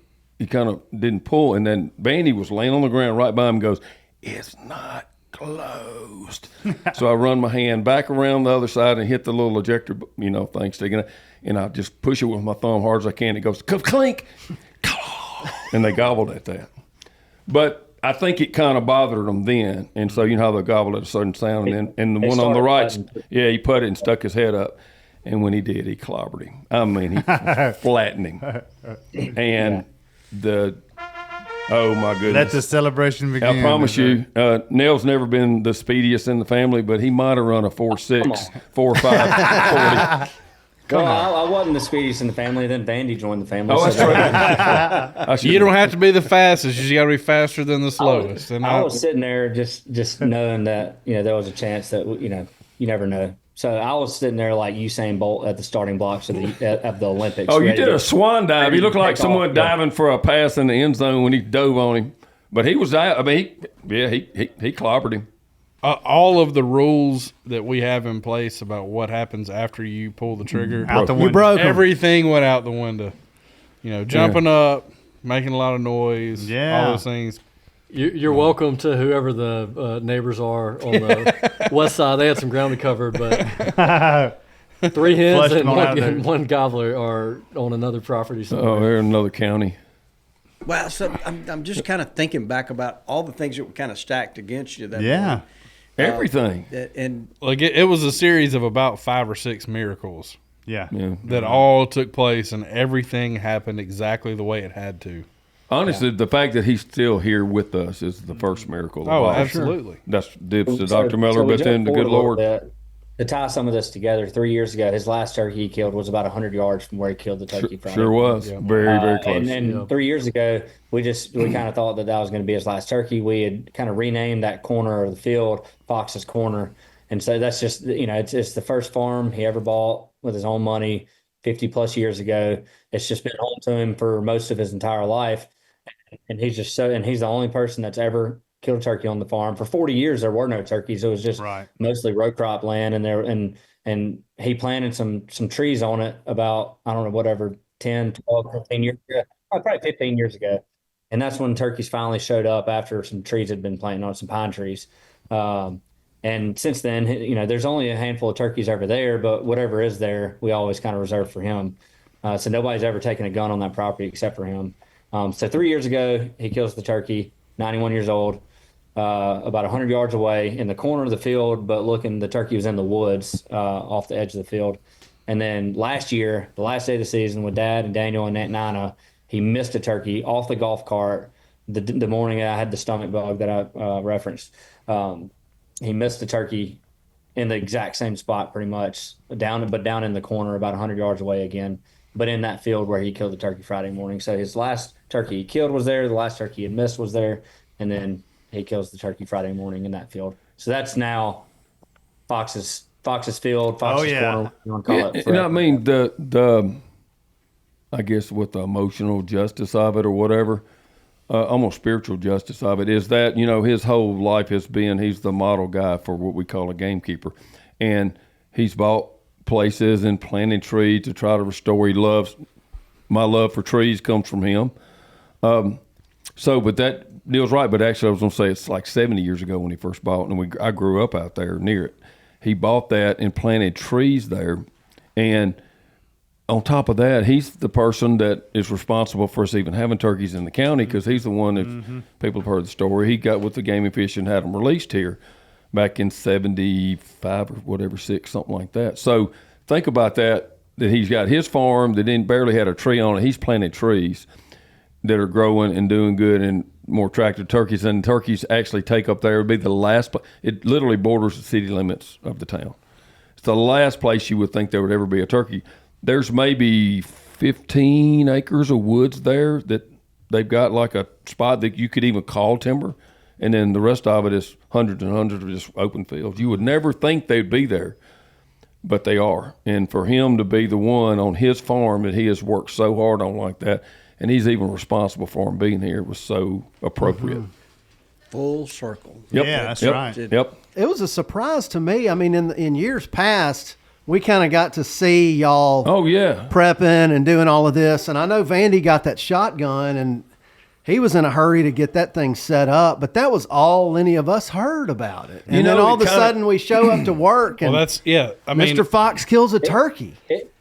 kind of didn't pull. And then Vandy was laying on the ground right by him and goes, "It's not closed." So I run my hand back around the other side and hit the little ejector, thing sticking out, and I just push it with my thumb hard as I can. It goes, clink, and they gobbled at that. But I think it kind of bothered them then, and so you know how they gobble at a certain sound, and the one on the right, he put it and stuck his head up, and when he did, he clobbered him. I mean, he flattened him, and oh my goodness! Let the celebration begin. I promise you, Neill's never been the speediest in the family, but he might have run a 4.6, 4.5, 40. Well, I wasn't the speediest in the family. Then Vandy joined the family. Oh, that's right. You don't have to be the fastest. You just got to be faster than the slowest. I was sitting there just knowing that there was a chance that you never know. So I was sitting there like Usain Bolt at the starting blocks of the Olympics. Oh, you did a swan dive. You looked like someone diving for a pass in the end zone when he dove on him. But he was out. I mean, he clobbered him. All of the rules that we have in place about what happens after you pull the trigger, Out the window. You broke 'em. everything went out the window. Jumping up, making a lot of noise, all those things. You're welcome to whoever the neighbors are on the west side. They had some ground we covered, but 3 hens Flushed and them out of there. one gobbler are on another property somewhere. Oh, they're in another county. Well, so I'm just kind of thinking back about all the things that were kind of stacked against you. That Yeah. Everything. and Like it was a series of about 5 or 6 miracles Yeah. Yeah. that all took place, and everything happened exactly the way it had to. Honestly, the fact that he's still here with us is the first miracle. of Oh, all. absolutely. That's dips to So- Dr. Miller, so we but then jumped the good forward a Lord. little bit. To tie some of this together, 3 years ago, his last turkey he killed was about 100 yards from where he killed the turkey Friday. Sure was. Very, very close. And 3 years ago, we kind of thought that was going to be his last turkey. We had kind of renamed that corner of the field Fox's Corner, and so that's just it's the first farm he ever bought with his own money 50 plus years ago. It's just been home to him for most of his entire life, and he's the only person that's ever killed a turkey on the farm. For 40 years, there were no turkeys. It was just mostly row crop land, and he planted some trees on it about, I don't know, whatever, 10, 12, 15 years ago, probably 15 years ago. And that's when turkeys finally showed up after some trees had been planted on, some pine trees. And since then, there's only a handful of turkeys over there, but whatever is there, we always kind of reserve for him. So nobody's ever taken a gun on that property except for him. So 3 years ago, he kills the turkey, 91 years old. About 100 yards away in the corner of the field, but the turkey was in the woods off the edge of the field. And then last year, the last day of the season, with Dad and Daniel and Aunt Nina, he missed a turkey off the golf cart the morning I had the stomach bug that I referenced. He missed the turkey in the exact same spot pretty much, down in the corner about 100 yards away again, but in that field where he killed the turkey Friday morning. So his last turkey he killed was there, the last turkey he had missed was there, and then he kills the turkey Friday morning in that field. So that's now Fox's field, Fox's corner. You want to call it? I mean, the I guess what the emotional justice of it or whatever, almost spiritual justice of it is that, his whole life has been, he's the model guy for what we call a gamekeeper. And he's bought places and planted trees to try to restore. My love for trees comes from him. But that Neill's right, but actually I was going to say it's like 70 years ago when he first bought it, and I grew up out there near it. He bought that and planted trees there, and on top of that, he's the person that is responsible for us even having turkeys in the county, because he's the one that people have heard the story. He got with the Game and Fish and had them released here back in 75 or whatever, 6, something like that. So think about that he's got his farm that barely had a tree on it. He's planted trees that are growing and doing good and more attractive turkeys, and turkeys actually take up there. It would be the last it literally borders the city limits of the town. It's the last place you would think there would ever be a turkey. There's maybe 15 acres of woods there that they've got like a spot that you could even call timber, and then the rest of it is hundreds and hundreds of just open fields. You would never think they'd be there, but they are. And for him to be the one on his farm that he has worked so hard on like that, and he's even responsible for him being here, was so appropriate. full circle. Yep. Yeah, that's Yep. right. Yep. It was a surprise to me. I mean, in years past, we kind of got to see y'all Oh, yeah. prepping and doing all of this. And I know Vandy got that shotgun, and he was in a hurry to get that thing set up. But that was all any of us heard about it. And then all of a sudden we show up to work, and Mr. Fox kills a turkey.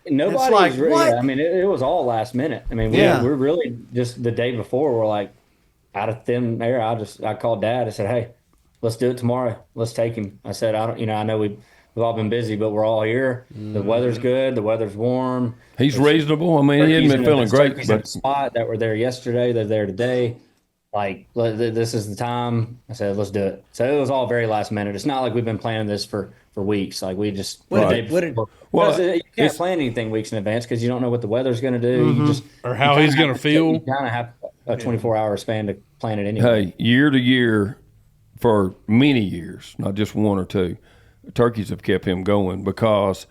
Nobody's like, really, what? I mean, it was all last minute. I mean, we're really just the day before, we're like out of thin air. I called Dad. I said, hey, let's do it tomorrow. Let's take him. I said, I know we've all been busy, but we're all here. The weather's good. The weather's warm. He's reasonable. I mean, he hadn't been feeling great. But spot that were there yesterday, they're there today. like, this is the time. I said, let's do it. So it was all very last minute. It's not like we've been planning this for weeks. Like we just What the did- day what did- before. Well, You can't it's- plan anything weeks in advance because you don't know what the weather's going to do. You just Or how he's going to feel. You kind of have a 24-hour span to plan it anyway. Hey, year to year, for many years, not just one or two, turkeys have kept him going because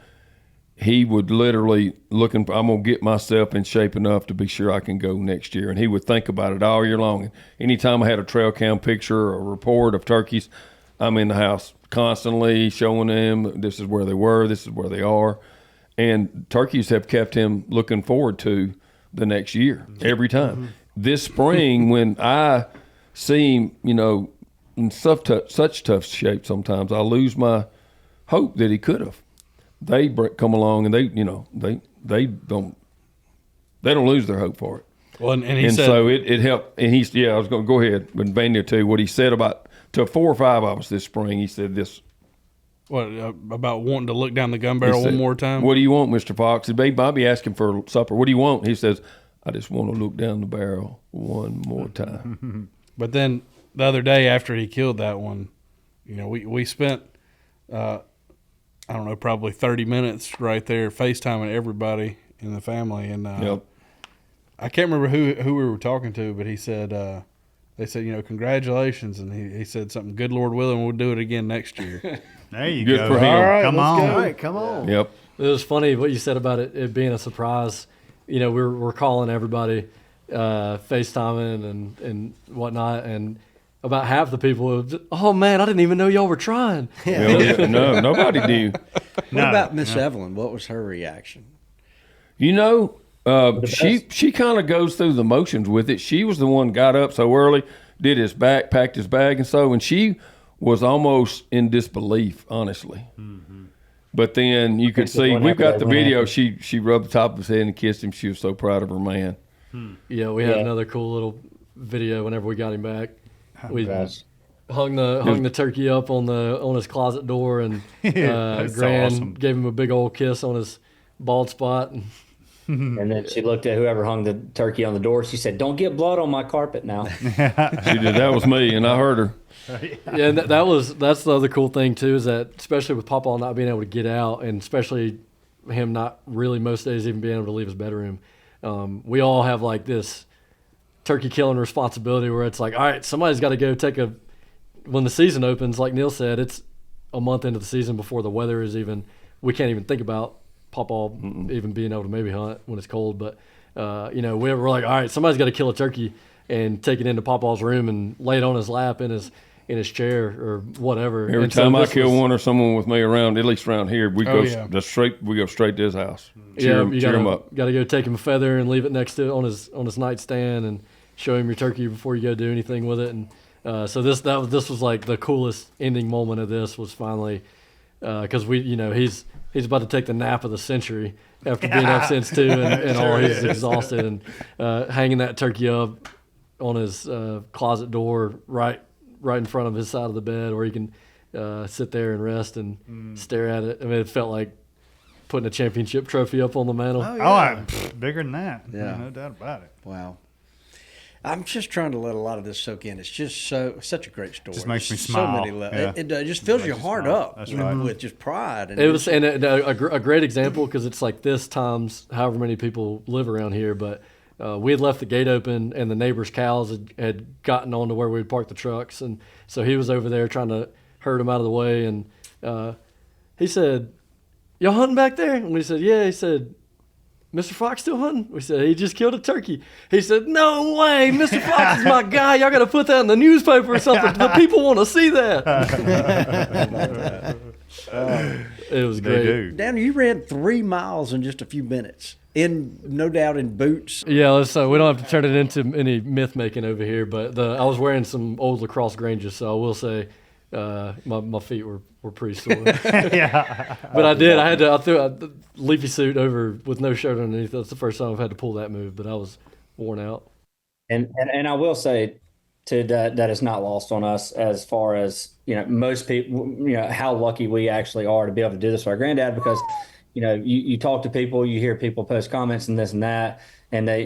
he would literally I'm going to get myself in shape enough to be sure I can go next year. And he would think about it all year long. And anytime I had a trail cam picture or a report of turkeys, I'm in the house constantly showing them this is where they were, this is where they are. And turkeys have kept him looking forward to the next year every time. This spring, when I see him, in such tough shape sometimes, I lose my hope that he could have. They come along and they don't lose their hope for it. Well, and he And said, so it helped. And I was going to go ahead, but Vandy too, what he said to 4 or 5 of us this spring, he said this. what, about wanting to look down the gun He barrel said, one more time? What do you want, Mr. Fox? He might be asking for supper. What do you want? He says, I just want to look down the barrel one more time. But then the other day after he killed that one, we spent, I don't know, probably 30 minutes right there FaceTiming everybody in the family. And Yep. I can't remember who we were talking to, but he said, they said, congratulations. And he said something, good Lord willing, we'll do it again next year. There you Good go. for him. All right, come let's on. All right, come on. Yep. It was funny what you said about it being a surprise. We're calling everybody, FaceTiming and whatnot, and about half the people were just, oh man, I didn't even know y'all were trying. Yeah, no, nobody knew. What about Miss Evelyn? What was her reaction? She kind of goes through the motions with it. She was the one got up so early, did his back, packed his bag, and so, and she was almost in disbelief, honestly. But then you could see, we've got the video. She rubbed the top of his head and kissed him. She was so proud of her man. Yeah, we had another cool little video whenever we got him back. We Guys. hung the turkey up on his closet door, and That's so Gran awesome. gave him a big old kiss on his bald spot. And then she looked at whoever hung the turkey on the door. She said, "Don't get blood on my carpet now." She did. That was me, and I heard her. Yeah, and that's the other cool thing too, is that especially with Papa not being able to get out, and especially him not really most days even being able to leave his bedroom, we all have like this turkey killing responsibility where it's like, all right, somebody's got to go when the season opens, like Neill said, it's a month into the season before the weather is even, we can't even think about Papa even being able to maybe hunt when it's cold, but we're like, all right, somebody's got to kill a turkey and take it into Papa's room and lay it on his lap in his chair or whatever. Every And so time I this kill was- one or someone with me around, at least around here, we go straight to his house. Cheer him up. Got to go take him a feather and leave it next to on his nightstand and show him your turkey before you go do anything with it. And so this was like the coolest ending moment of this was finally because he's about to take the nap of the century after being up since 2 and all he's exhausted and hanging that turkey up on his closet door right in front of his side of the bed where he can sit there and rest and stare at it. I mean, it felt like putting a championship trophy up on the mantle. Bigger than that. Yeah. No doubt about it. Wow. I'm just trying to let a lot of this soak in. It's just such a great story. Just makes me So smile. many Yeah. It just fills your Makes you heart smile. up That's right. with just pride. And It was a great example because it's like this times however many people live around here. But we had left the gate open and the neighbors' cows had gotten on to where we'd park the trucks, and so he was over there trying to herd them out of the way. And he said, "Y'all hunting back there?" And we said, "Yeah." He said, "Mr. Fox still hunting?" We said, "He just killed a turkey." He said, "No way, Mr. Fox is my guy. Y'all got to put that in the newspaper or something. The people want to see that." It was They great. do. Dan, you ran 3 miles in just a few minutes, no doubt in boots. Yeah, so we don't have to turn it into any myth making over here. But I was wearing some old lacrosse Granges, so I will say my feet were pretty sore. Yeah. But I threw a leafy suit over with no shirt underneath. That's the first time I've had to pull that move, but I was worn out. And I will say to that is not lost on us as far as most people how lucky we actually are to be able to do this with our granddad, because you talk to people, you hear people post comments and this and that, and they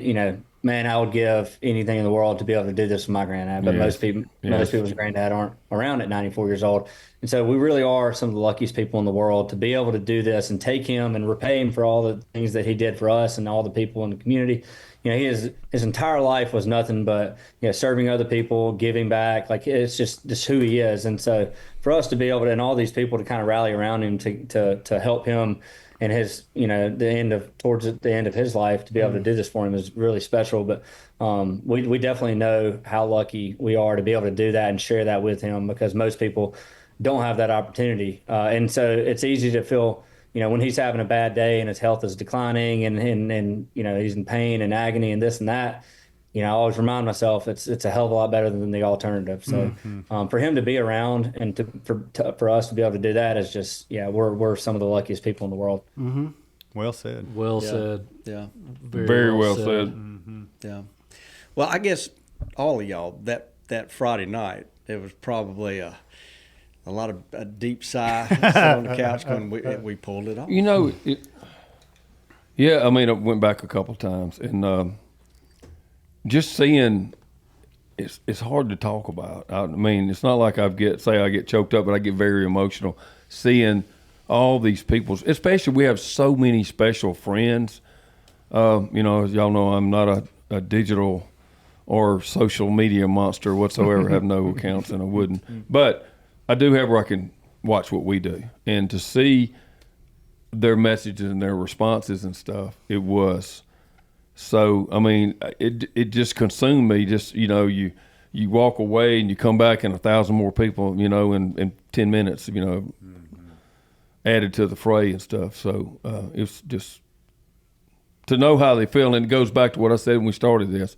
man, I would give anything in the world to be able to do this with my granddad. But most people's granddad aren't around at 94 years old. And so we really are some of the luckiest people in the world to be able to do this and take him and repay him for all the things that he did for us and all the people in the community. His entire life was nothing but, serving other people, giving back. Like, it's just who he is. And so for us to be able to, and all these people to kind of rally around him to help him and his, towards the end of his life, to be able to do this for him is really special. But we definitely know how lucky we are to be able to do that and share that with him, because most people don't have that opportunity. And so it's easy to feel, when he's having a bad day and his health is declining and he's in pain and agony and this and that, I always remind myself it's a hell of a lot better than the alternative. So for him to be around and for us to be able to do that is just, we're some of the luckiest people in the world. Mm-hmm. Well said. Well said. Yeah. Very well said. Mm-hmm. Yeah. Well, I guess all of y'all, that Friday night, it was probably a lot of a deep sigh on the couch when we pulled it off. I mean, I went back a couple times, and just seeing, it's hard to talk about. I mean, it's not like I get choked up, but I get very emotional seeing all these people. Especially, we have so many special friends. As y'all know, I'm not a digital or social media monster whatsoever. I have no accounts, and I wouldn't. But I do have where I can watch what we do, and to see their messages and their responses and stuff, it was so. I mean, it just consumed me. Just you walk away and you come back and 1,000 more people, in 10 minutes, added to the fray and stuff. So it's just to know how they feel, and it goes back to what I said when we started this.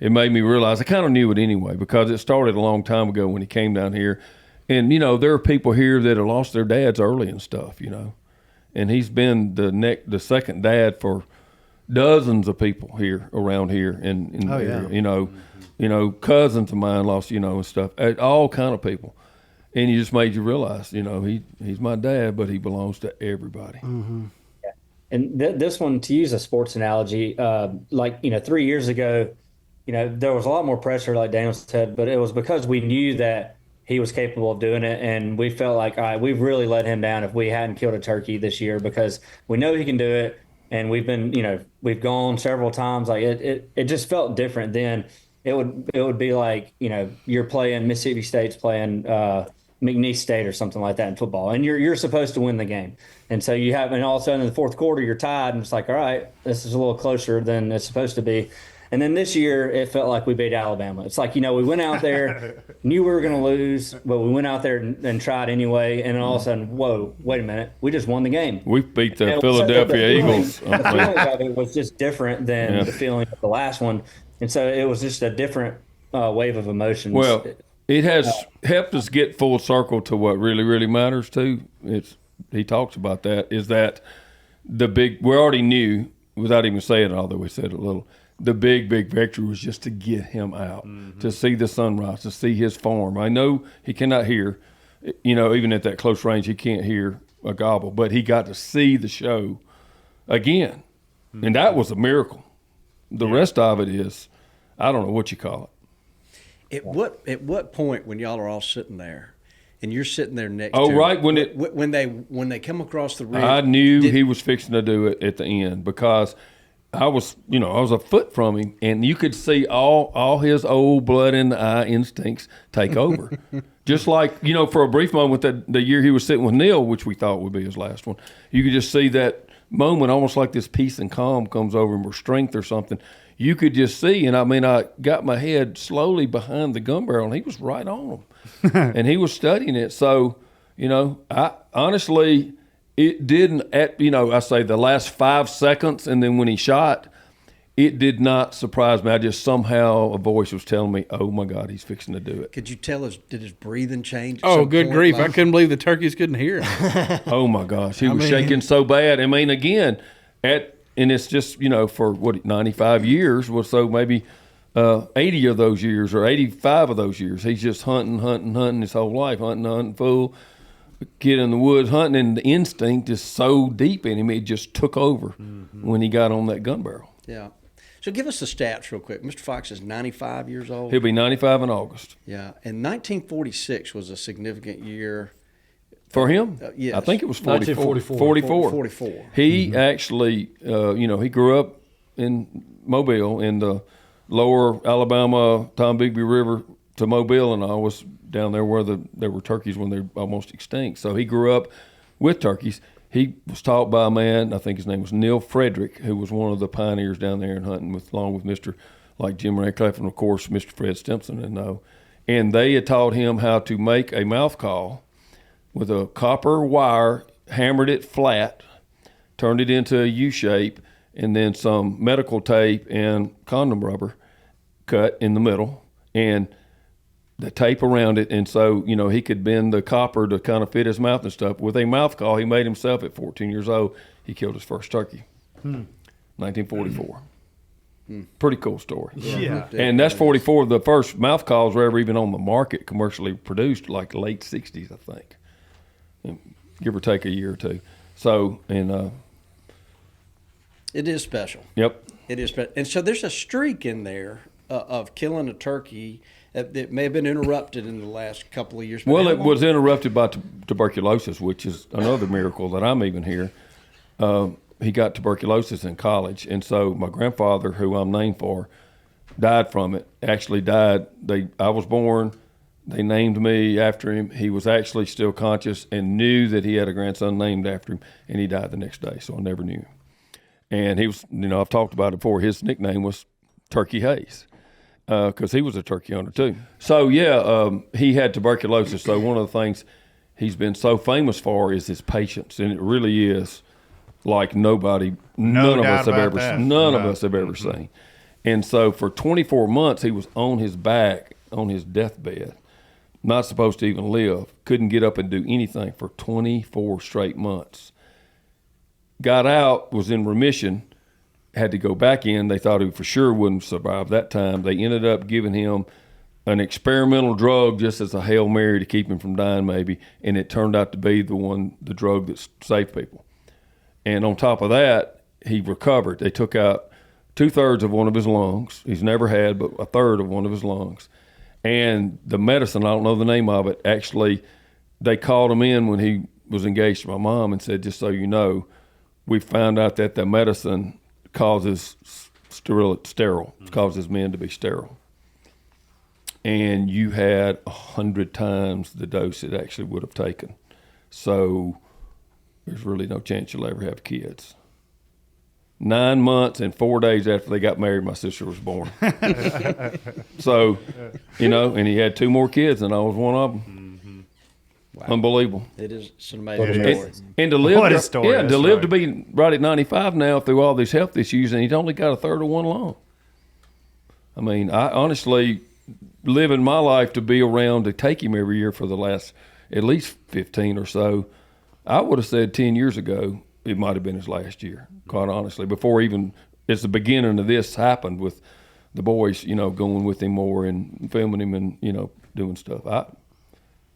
It made me realize I kind of knew it anyway, because it started a long time ago when he came down here. And, there are people here that have lost their dads early and stuff, and he's been the second dad for dozens of people here around here in the area. Cousins of mine lost, and stuff, all kind of people. And he just made you realize, he's my dad, but he belongs to everybody. Mm-hmm. Yeah. And this one, to use a sports analogy, 3 years ago, there was a lot more pressure, like Daniel said, but it was because we knew that he was capable of doing it, and we felt like, all right, we've really let him down if we hadn't killed a turkey this year, because we know he can do it, and we've been, we've gone several times. Like it just felt different then. It would be like, you're playing Mississippi State's playing McNeese State or something like that in football, and you're supposed to win the game, and so and all of a sudden in the fourth quarter you're tied, and it's like, all right, this is a little closer than it's supposed to be. And then this year, it felt like we beat Alabama. It's like, we went out there, knew we were going to lose, but we went out there and tried anyway. And then all of a sudden, whoa, wait a minute. We just won the game. We beat the Philadelphia Eagles. The feeling of it was just different than the feeling of the last one. And so it was just a different wave of emotions. Well, it has helped us get full circle to what really, really matters, too. He talks about that, is that we already knew, without even saying it, although we said it a little, the big victory was just to get him out, to see the sunrise, to see his form. I know he cannot hear, even at that close range, he can't hear a gobble, but he got to see the show again. And that was a miracle. The rest of it is, I don't know what you call it. At what point, when y'all are all sitting there and you're sitting there next to right him, when they come across the ridge, I knew he was fixing to do it at the end, because I was a foot from him, and you could see all his old blood in the eye instincts take over. Just like, for a brief moment, the year he was sitting with Neill, which we thought would be his last one, you could just see that moment, almost like this peace and calm comes over him, or strength or something. You could just see, and I got my head slowly behind the gun barrel, and he was right on him. And he was studying it. So, I honestly, it didn't, I say the last 5 seconds, and then when he shot, it did not surprise me. I just somehow, a voice was telling me, oh my God, he's fixing to do it. Could you tell did his breathing change? Oh, good grief. I couldn't believe the turkeys couldn't hear him. Oh my gosh. He was shaking so bad. I mean, again, and it's just, for 95 years, so maybe 80 of those years or 85 of those years, he's just hunting his whole life, hunting fool. Kid in the woods hunting, and the instinct is so deep in him, it just took over when he got on that gun barrel. Yeah. So give us the stats real quick. Mr. Fox is 95 years old. He'll be 95 in August. Yeah, and 1946 was a significant year. For him? Yes. I think it was 44. 1944. 44. He actually, he grew up in Mobile, in the lower Alabama, Tom Bigby River to Mobile, and I was down there where there were turkeys when they're almost extinct. So he grew up with turkeys. He was taught by a man, I think his name was Neill Frederick, who was one of the pioneers down there in hunting, along with Mr. like Jim Radcliffe and, of course, Mr. Fred Stimson. And they had taught him how to make a mouth call with a copper wire, hammered it flat, turned it into a U shape, and then some medical tape and condom rubber cut in the middle, and the tape around it. And so, he could bend the copper to kind of fit his mouth and stuff. With a mouth call he made himself at 14 years old, he killed his first turkey. 1944. Pretty cool story. Yeah. And that's 44. The first mouth calls were ever even on the market, commercially produced, like late 60s, I think. Give or take a year or two. So, It is special. Yep. It is special. And so there's a streak in there of killing a turkey that may have been interrupted in the last couple of years. But Well, it was interrupted by tuberculosis, which is another miracle that I'm even here. He got tuberculosis in college, and so my grandfather, who I'm named for, died from it. Actually died. I was born. They named me after him. He was actually still conscious and knew that he had a grandson named after him, and he died the next day, so I never knew him. And he was, I've talked about it before, his nickname was Turkey Hayes, because he was a turkey hunter too. So, he had tuberculosis. So one of the things he's been so famous for is his patience, and it really is like none of us have ever seen. And so for 24 months, he was on his back, on his deathbed, not supposed to even live, couldn't get up and do anything for 24 straight months. Got out, was in remission, had to go back in. They thought he for sure wouldn't survive that time. They ended up giving him an experimental drug just as a Hail Mary to keep him from dying maybe, and it turned out to be the drug that saved people. And on top of that, he recovered. They took out 2/3 of one of his lungs. He's never had but 1/3 of one of his lungs. And the medicine, I don't know the name of it, actually, they called him in when he was engaged to my mom and said, just so you know, we found out that the medicine causes sterile. It causes men to be sterile. And you had 100 times the dose it actually would have taken. So there's really no chance you'll ever have kids. 9 months and 4 days after they got married, my sister was born. So, and he had 2 more kids, and I was one of them. Wow. Unbelievable. It's an amazing story. And to live, What a story. yeah, to live to be right at 95 now through all these health issues, and he's only got 1/3 of one lung. I mean, I honestly, living my life to be around to take him every year for the last at least 15 or so, I would have said 10 years ago it might have been his last year, quite honestly, before even it's the beginning of this happened with the boys, going with him more and filming him and, doing stuff.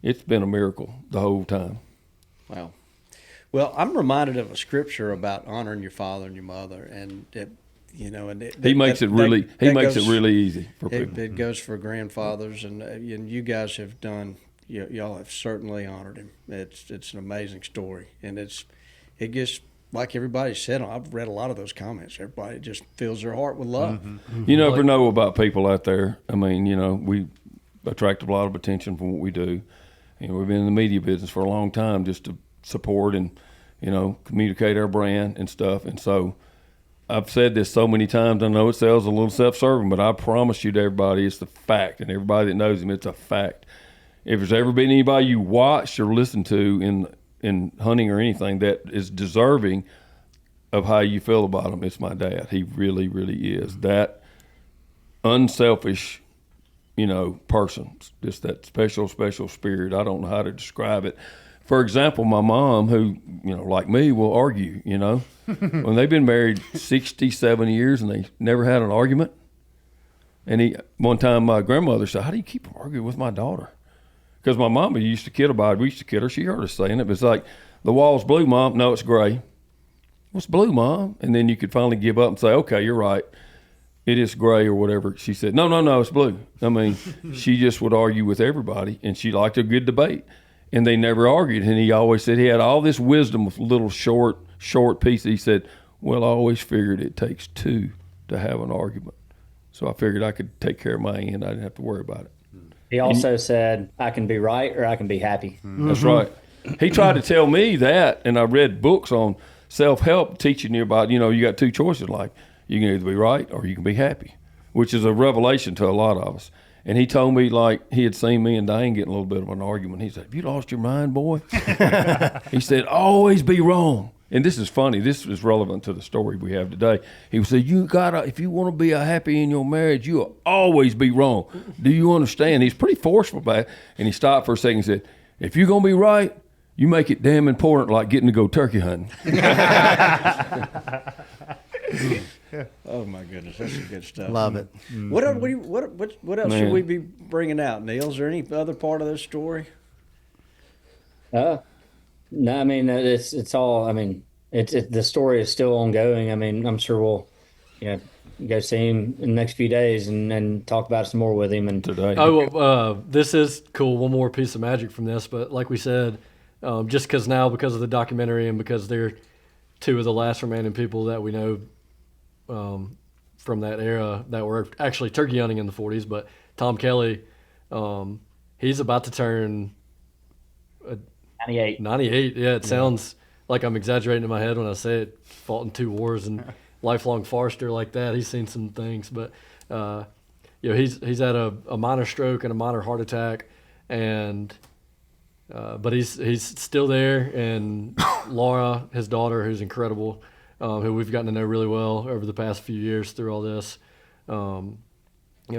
It's been a miracle the whole time. Wow. Well, I'm reminded of a scripture about honoring your father and your mother, and he makes it really easy for people. It goes for grandfathers, and you guys have done. Y'all have certainly honored him. It's an amazing story, and it just like everybody said. I've read a lot of those comments. Everybody just fills their heart with love. Mm-hmm. You never know about people out there. I mean, we attract a lot of attention from what we do. We've been in the media business for a long time just to support and, communicate our brand and stuff. And so I've said this so many times, I know it sounds a little self-serving, but I promise you to everybody it's the fact. And everybody that knows him, it's a fact. If there's ever been anybody you watched or listened to in hunting or anything that is deserving of how you feel about him, it's my dad. He really, really is. That unselfish person, just that special spirit. I don't know how to describe it. For example, my mom, who, like me, will argue, when they've been married 67 years and they never had an argument. And one time my grandmother said, how do you keep arguing with my daughter? Because my mama used to kid about it. We used to kid her. She heard us saying it. It was like, the wall's blue, Mom. No, it's gray. What's blue, Mom? And then you could finally give up and say, okay, you're right. it is gray or whatever. She said, no, it's blue. I mean, she just would argue with everybody, and she liked a good debate. And they never argued. And he always said he had all this wisdom of little short pieces. He said, well, I always figured it takes two to have an argument. So I figured I could take care of my end. I didn't have to worry about it. He also said, I can be right or I can be happy. That's right. He tried to tell me that, and I read books on self-help teaching you about, you got two choices. Like, you can either be right or you can be happy, which is a revelation to a lot of us. And he told me, like, he had seen me and Diane getting a little bit of an argument. He said, have you lost your mind, boy? He said, always be wrong. And this is funny. This is relevant to the story we have today. He would say, if you want to be happy in your marriage, you'll always be wrong. Do you understand? He's pretty forceful about it. And he stopped for a second and said, if you're going to be right, you make it damn important, like getting to go turkey hunting. Oh my goodness, that's some good stuff. Love it. What else should we be bringing out, Neill? Is there any other part of this story? No, I mean it's all. I mean, the story is still ongoing. I mean, I'm sure we'll, go see him in the next few days and talk about it some more with him. And today. This is cool. One more piece of magic from this, but like we said, just because of the documentary and because they're two of the last remaining people that we know from that era that were actually turkey hunting in the 40s. But Tom Kelly, he's about to turn 98. 98. Yeah, it sounds like I'm exaggerating in my head when I say it. Fought in 2 wars and lifelong forester like that. He's seen some things, but he's had a minor stroke and a minor heart attack, and but he's still there. And Laura, his daughter, who's incredible, who we've gotten to know really well over the past few years through all this.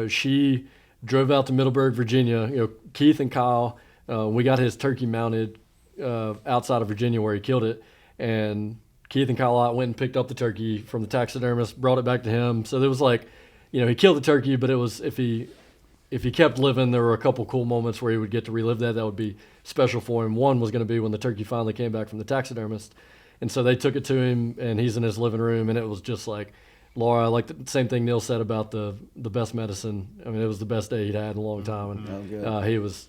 She drove out to Middleburg, Virginia. Keith and Kyle, we got his turkey mounted outside of Virginia where he killed it, and Keith and Kyle went and picked up the turkey from the taxidermist, brought it back to him. So there was like, he killed the turkey, but it was if he kept living, there were a couple cool moments where he would get to relive that would be special for him. One was going to be when the turkey finally came back from the taxidermist. And so they took it to him, and he's in his living room, and it was just like, Laura, like the same thing Neill said about the best medicine. I mean, it was the best day he'd had in a long time, and he was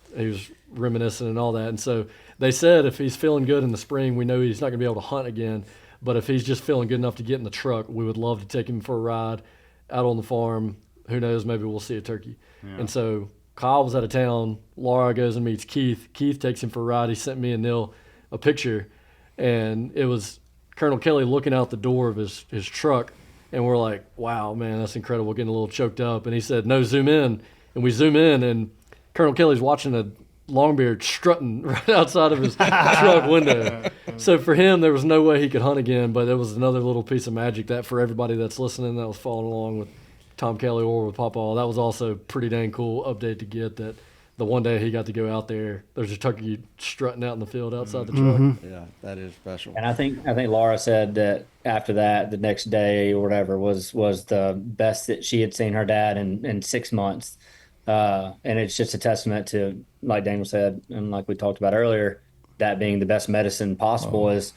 reminiscing and all that. And so they said if he's feeling good in the spring, we know he's not going to be able to hunt again. But if he's just feeling good enough to get in the truck, we would love to take him for a ride out on the farm. Who knows? Maybe we'll see a turkey. Yeah. And so Kyle was out of town. Laura goes and meets Keith. Keith takes him for a ride. He sent me and Neill a picture. And it was Colonel Kelly looking out the door of his truck, and we're like, wow, man, that's incredible, getting a little choked up. And he said, no, zoom in. And we zoom in, and Colonel Kelly's watching a longbeard strutting right outside of his truck window. So for him, there was no way he could hunt again, but it was another little piece of magic that for everybody that's listening that was following along with Tom Kelly or with Papa, that was also pretty dang cool update to get that the one day he got to go out there, there's a turkey strutting out in the field outside the truck. Mm-hmm. Yeah, that is special. And I think Laura said that after that, the next day or whatever was the best that she had seen her dad in 6 months. And it's just a testament to, like Daniel said, and like we talked about earlier, that being the best medicine possible is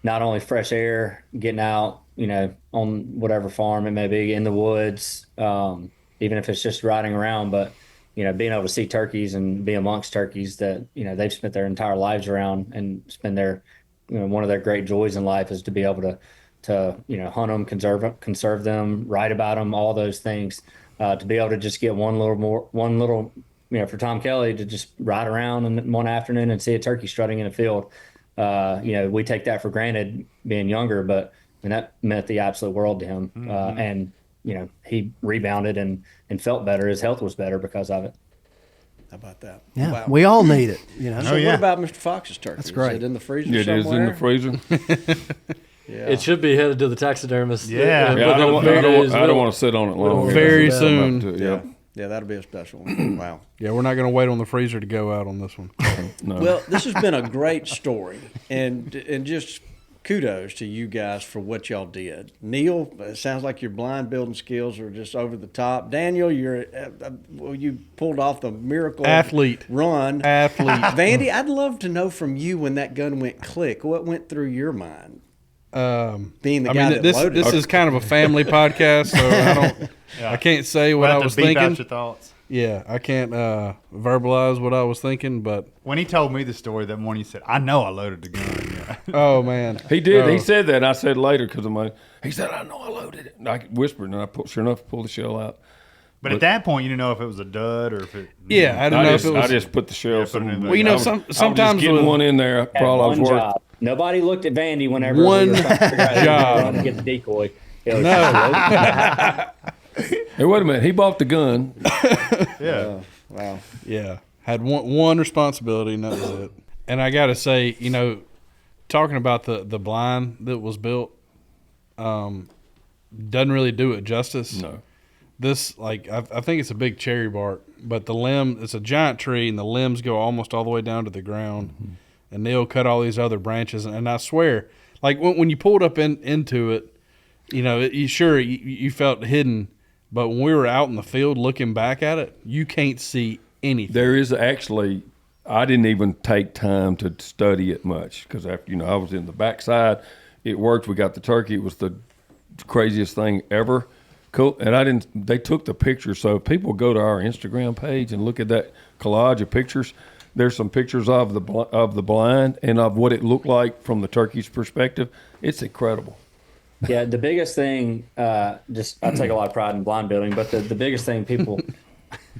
not only fresh air, getting out, on whatever farm it may be, in the woods, even if it's just riding around, but being able to see turkeys and be amongst turkeys that, they've spent their entire lives around and spend their, one of their great joys in life is to be able to hunt them, conserve them, write about them, all those things, to be able to just get one little, for Tom Kelly to just ride around in one afternoon and see a turkey strutting in a field. We take that for granted being younger, but that meant the absolute world to him. And he rebounded and felt better. His health was better because of it. How about that? Yeah, wow. we all need it. So what about Mr. Fox's turkey? That's great. Is it in the freezer It somewhere? is in the freezer. Yeah. It should be headed to the taxidermist. Yeah. I don't want to sit on it long. Very soon. Yeah, that'll be a special one. Wow. Yeah, we're not going to wait on the freezer to go out on this one. No. Well, this has been a great story, and just kudos to you guys for what y'all did. Neill, it sounds like your blind building skills are just over the top. Daniel, you pulled off the miracle Athlete. Run. Athlete. Vandy, I'd love to know from you when that gun went click. What went through your mind? Being the guy that this loaded this it. is kind of a family podcast, so I can't say what We'll I have to was beep out thinking. your thoughts. Yeah, I can't verbalize what I was thinking, but When he told me the story that morning, he said, "I know I loaded the gun." Yeah. oh man, He did. Oh. He said that. And I said later because he said, I know I loaded it. And I whispered, and sure enough, pulled the shell out. But at that point, you didn't know if it was a dud or if it. Yeah, I didn't know if it was. I just put the shell. Yeah, put it in the- Well, you know, I was- sometimes I was just getting with one in there for Had all I was one worth. job. Nobody looked at Vandy whenever One we were trying to figure out who was job. going to get the decoy. It was Hey, wait a minute. He bought the gun. Yeah. Wow. Yeah, had one responsibility, and that was it. And I got to say, you know, talking about the blind that was built, doesn't really do it justice. No. This, like, I think it's a big cherry bark, but the limb, it's a giant tree, and the limbs go almost all the way down to the ground. Mm-hmm. And Neill cut all these other branches, and I swear, like when you pulled up into it, you know, you felt hidden, but when we were out in the field looking back at it, you can't see anything. There is actually, I didn't even take time to study it much because after, you know, I was in the backside. It worked. We got the turkey. It was the craziest thing ever. Cool. And they took the picture. So if people go to our Instagram page and look at that collage of pictures, there's some pictures of the blind and of what it looked like from the turkey's perspective. It's incredible. Yeah, the biggest thing, I take a lot of pride in blind building, but the biggest thing people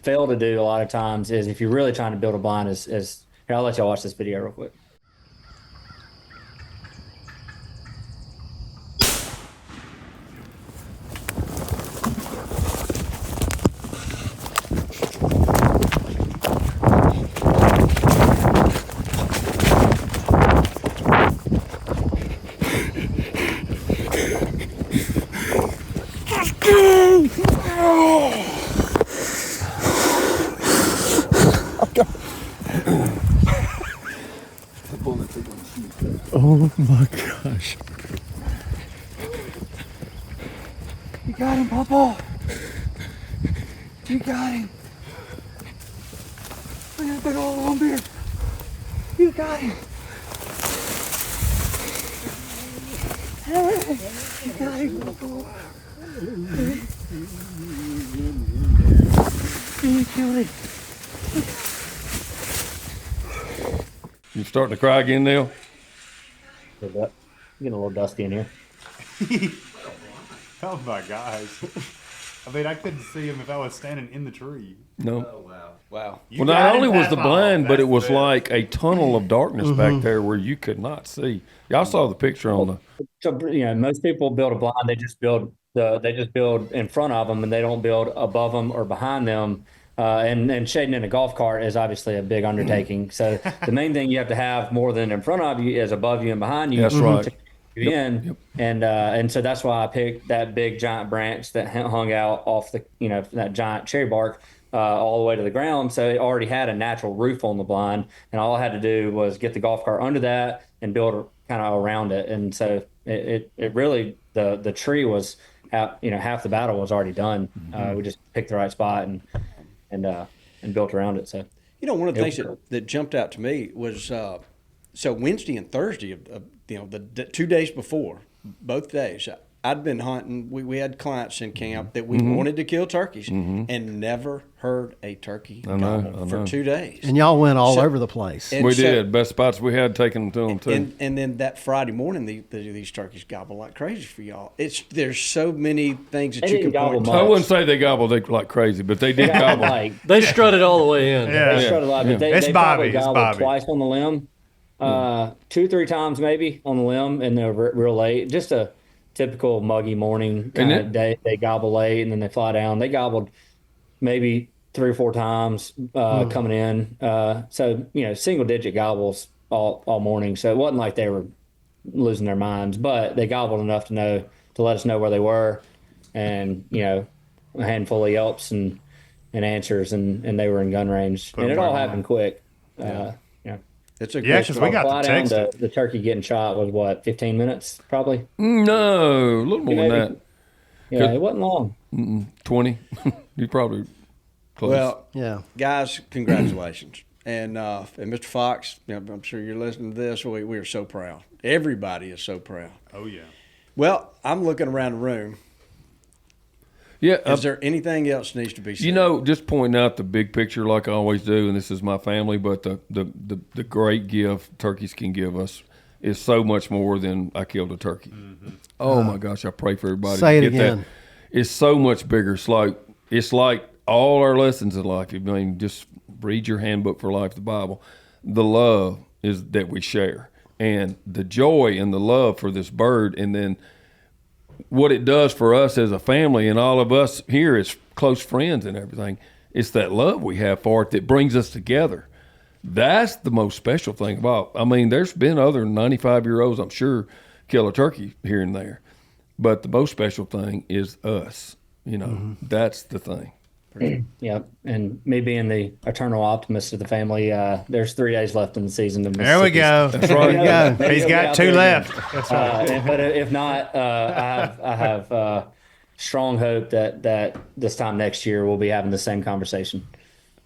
fail to do a lot of times is if you're really trying to build a blind is here, I'll let y'all watch this video real quick. Oh my gosh. You got him, Papa. You got him. Look at that big old long beard. You got him. Hey, you got him. You killed him. You starting to cry again, Neill? Getting a little dusty in here. Oh my gosh. I mean, I couldn't see him if I was standing in the tree. No. Wow. You Well, got not him, only was the Papa. blind, but it was That's it. like a tunnel of darkness back there where you could not see. Y'all saw the picture on the. So most people build a blind. They just build in front of them, and they don't build above them or behind them. And shading in a golf cart is obviously a big undertaking. So the main thing you have to have more than in front of you is above you and behind you. That's right. To you in. And so that's why I picked that big giant branch that hung out off that giant cherry bark all the way to the ground. So it already had a natural roof on the blind, and all I had to do was get the golf cart under that and build kind of around it. And so it really the tree was half the battle was already done. We just picked the right spot and built around it. So One of the things that jumped out to me was so Wednesday and Thursday of the 2 days before, both days, I'd been hunting. We had clients in camp that we wanted to kill turkeys and never heard a turkey gobble for 2 days. And y'all went all over the place. And We so- did. Best spots we had taken them to them, too. And then that Friday morning, these turkeys gobble like crazy for y'all. There's so many things that They you didn't can point gobble to. much. I wouldn't say they gobbled like crazy, but they did gobble. like They strutted all the way in. Yeah. they showed a lot, but they It's probably Bobby. It's gobbled Bobby. twice on the limb, 2-3 times maybe on the limb, and they were real late. Just a typical muggy morning kind of day. They gobble late and then they fly down. They gobbled maybe 3 or 4 times coming in. So single digit gobbles all morning. So it wasn't like they were losing their minds, but they gobbled enough to let us know where they were, and a handful of yelps and answers, and they were in gun range, and it all happened quick. It's a Yeah, great because we got Fly the down text. the turkey getting shot was what, 15 minutes probably. No, a little more than Maybe. that. Yeah, it wasn't long. 20. You probably close. Well, Yeah. guys, congratulations. And Mr. Fox, I'm sure you're listening to this. We are so proud. Everybody is so proud. Oh, yeah. Well, I'm looking around the room. Yeah. Is there anything else needs to be said? Just pointing out the big picture like I always do, and this is my family, but the great gift turkeys can give us is so much more than I killed a turkey. Mm-hmm. Oh, my gosh, I pray for everybody Say to it get again. that. It's so much bigger. It's like all our lessons in life. I mean, just read your handbook for life, the Bible. The love is that we share, and the joy and the love for this bird, and then what it does for us as a family, and all of us here as close friends and everything. It's that love we have for it that brings us together. That's the most special thing about. I mean, there's been other 95-year-olds, I'm sure, kill a turkey here and there, but the most special thing is us. That's the thing. Yeah, and me being the eternal optimist of the family, there's 3 days left in the season. There we go. That's right. He's got 2 left. That's right. But if not, I have strong hope that this time next year we'll be having the same conversation.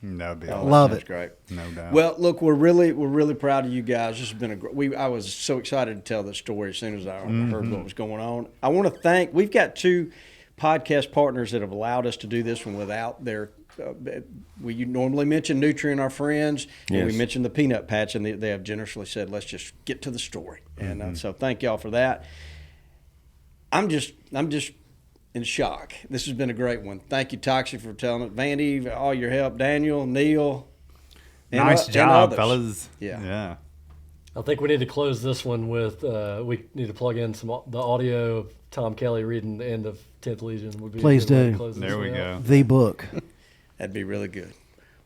That'd be awesome. Love That's it. great. No doubt. Well, look, we're really proud of you guys. This has been I was so excited to tell this story as soon as I heard what was going on. I want to thank. We've got 2 podcast partners that have allowed us to do this one without their. We normally mention Nutrient, our friends, and we Yes. mention the peanut patch, and they have generously said, "Let's just get to the story." And so, thank y'all for that. I'm just in shock. This has been a great one. Thank you, Toxey, for telling it. Vandy, all your help. Daniel, Neil. Nice and job, others. fellas. Yeah. I think we need to close this one with we need to plug in the audio of Tom Kelly reading the end of 10th Legion. Would be a Please good way to do. close this There we one go. out. The book. That'd be really good.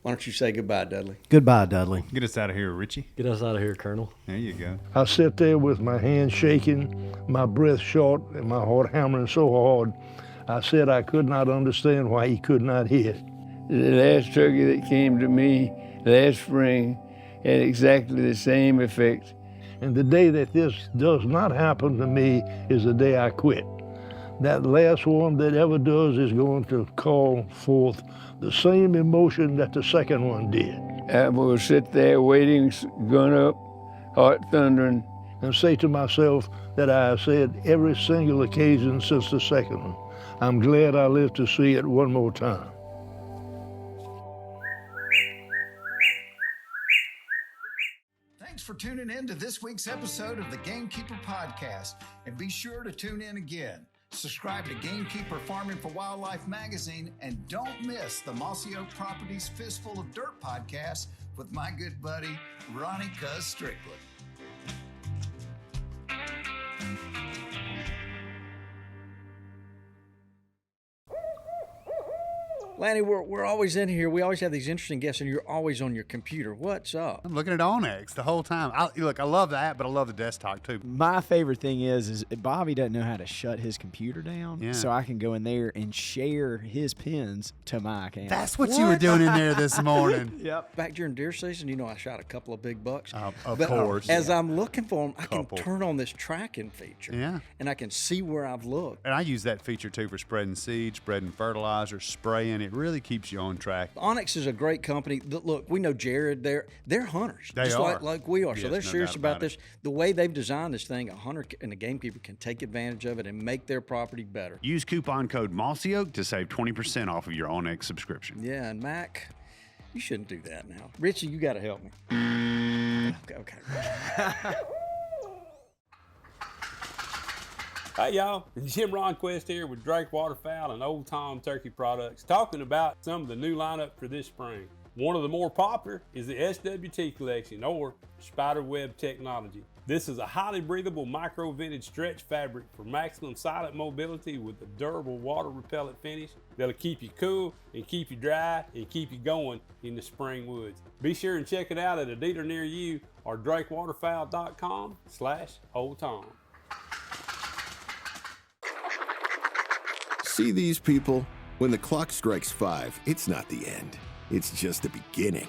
Why don't you say goodbye, Dudley? Goodbye, Dudley. Get us out of here, Richie. Get us out of here, Colonel. There you go. I sat there with my hands shaking, my breath short, and my heart hammering so hard. I said I could not understand why he could not hit. The last turkey that came to me last spring had exactly the same effect. And the day that this does not happen to me is the day I quit. That last one that ever does is going to call forth the same emotion that the second one did. I will sit there waiting, gun up, heart thundering. And say to myself that I have said every single occasion since the second one. I'm glad I lived to see it one more time. Thanks for tuning in to this week's episode of the Gamekeeper Podcast. And be sure to tune in again. Subscribe to Gamekeeper Farming for Wildlife magazine, and don't miss the Mossy Oak Properties Fistful of Dirt podcast with my good buddy, Ronnie Cuz Strickland. Lanny, we're always in here. We always have these interesting guests, and you're always on your computer. What's up? I'm looking at Onyx the whole time. I love the app, but I love the desktop too. My favorite thing is Bobby doesn't know how to shut his computer down, Yeah. so I can go in there and share his pins to my account. That's what you were doing in there this morning. Yep. Back during deer season, I shot a couple of big bucks. Of But course. As I'm looking for them, I Couple. can turn on this tracking feature. Yeah. And I can see where I've looked. And I use that feature too for spreading seed, spreading fertilizer, spraying. It really keeps you on track. Onyx is a great company. Look, we know Jared. They're hunters, They just are. like we are. Yes, So they're no serious doubt about about this. it. The way they've designed this thing, a hunter and a gamekeeper can take advantage of it and make their property better. Use coupon code MossyOak to save 20% off of your Onyx subscription. Yeah, and Mac, you shouldn't do that now. Richie, you got to help me. Okay. Hey y'all, it's Jim Ronquist here with Drake Waterfowl and Old Tom Turkey Products, talking about some of the new lineup for this spring. One of the more popular is the SWT collection, or Spiderweb Technology. This is a highly breathable micro-vented stretch fabric for maximum silent mobility with a durable water-repellent finish that'll keep you cool and keep you dry and keep you going in the spring woods. Be sure and check it out at a dealer near you or drakewaterfowl.com/Old Tom. See these people? When the clock strikes 5, it's not the end. It's just the beginning.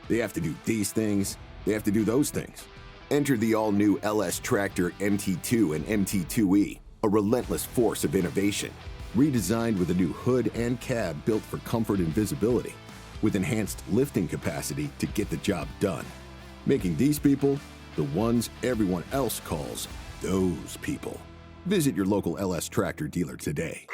They have to do these things. They have to do those things. Enter the all-new LS Tractor MT2 and MT2E, a relentless force of innovation. Redesigned with a new hood and cab built for comfort and visibility. with enhanced lifting capacity to get the job done, making these people the ones everyone else calls those people. Visit your local LS Tractor dealer today.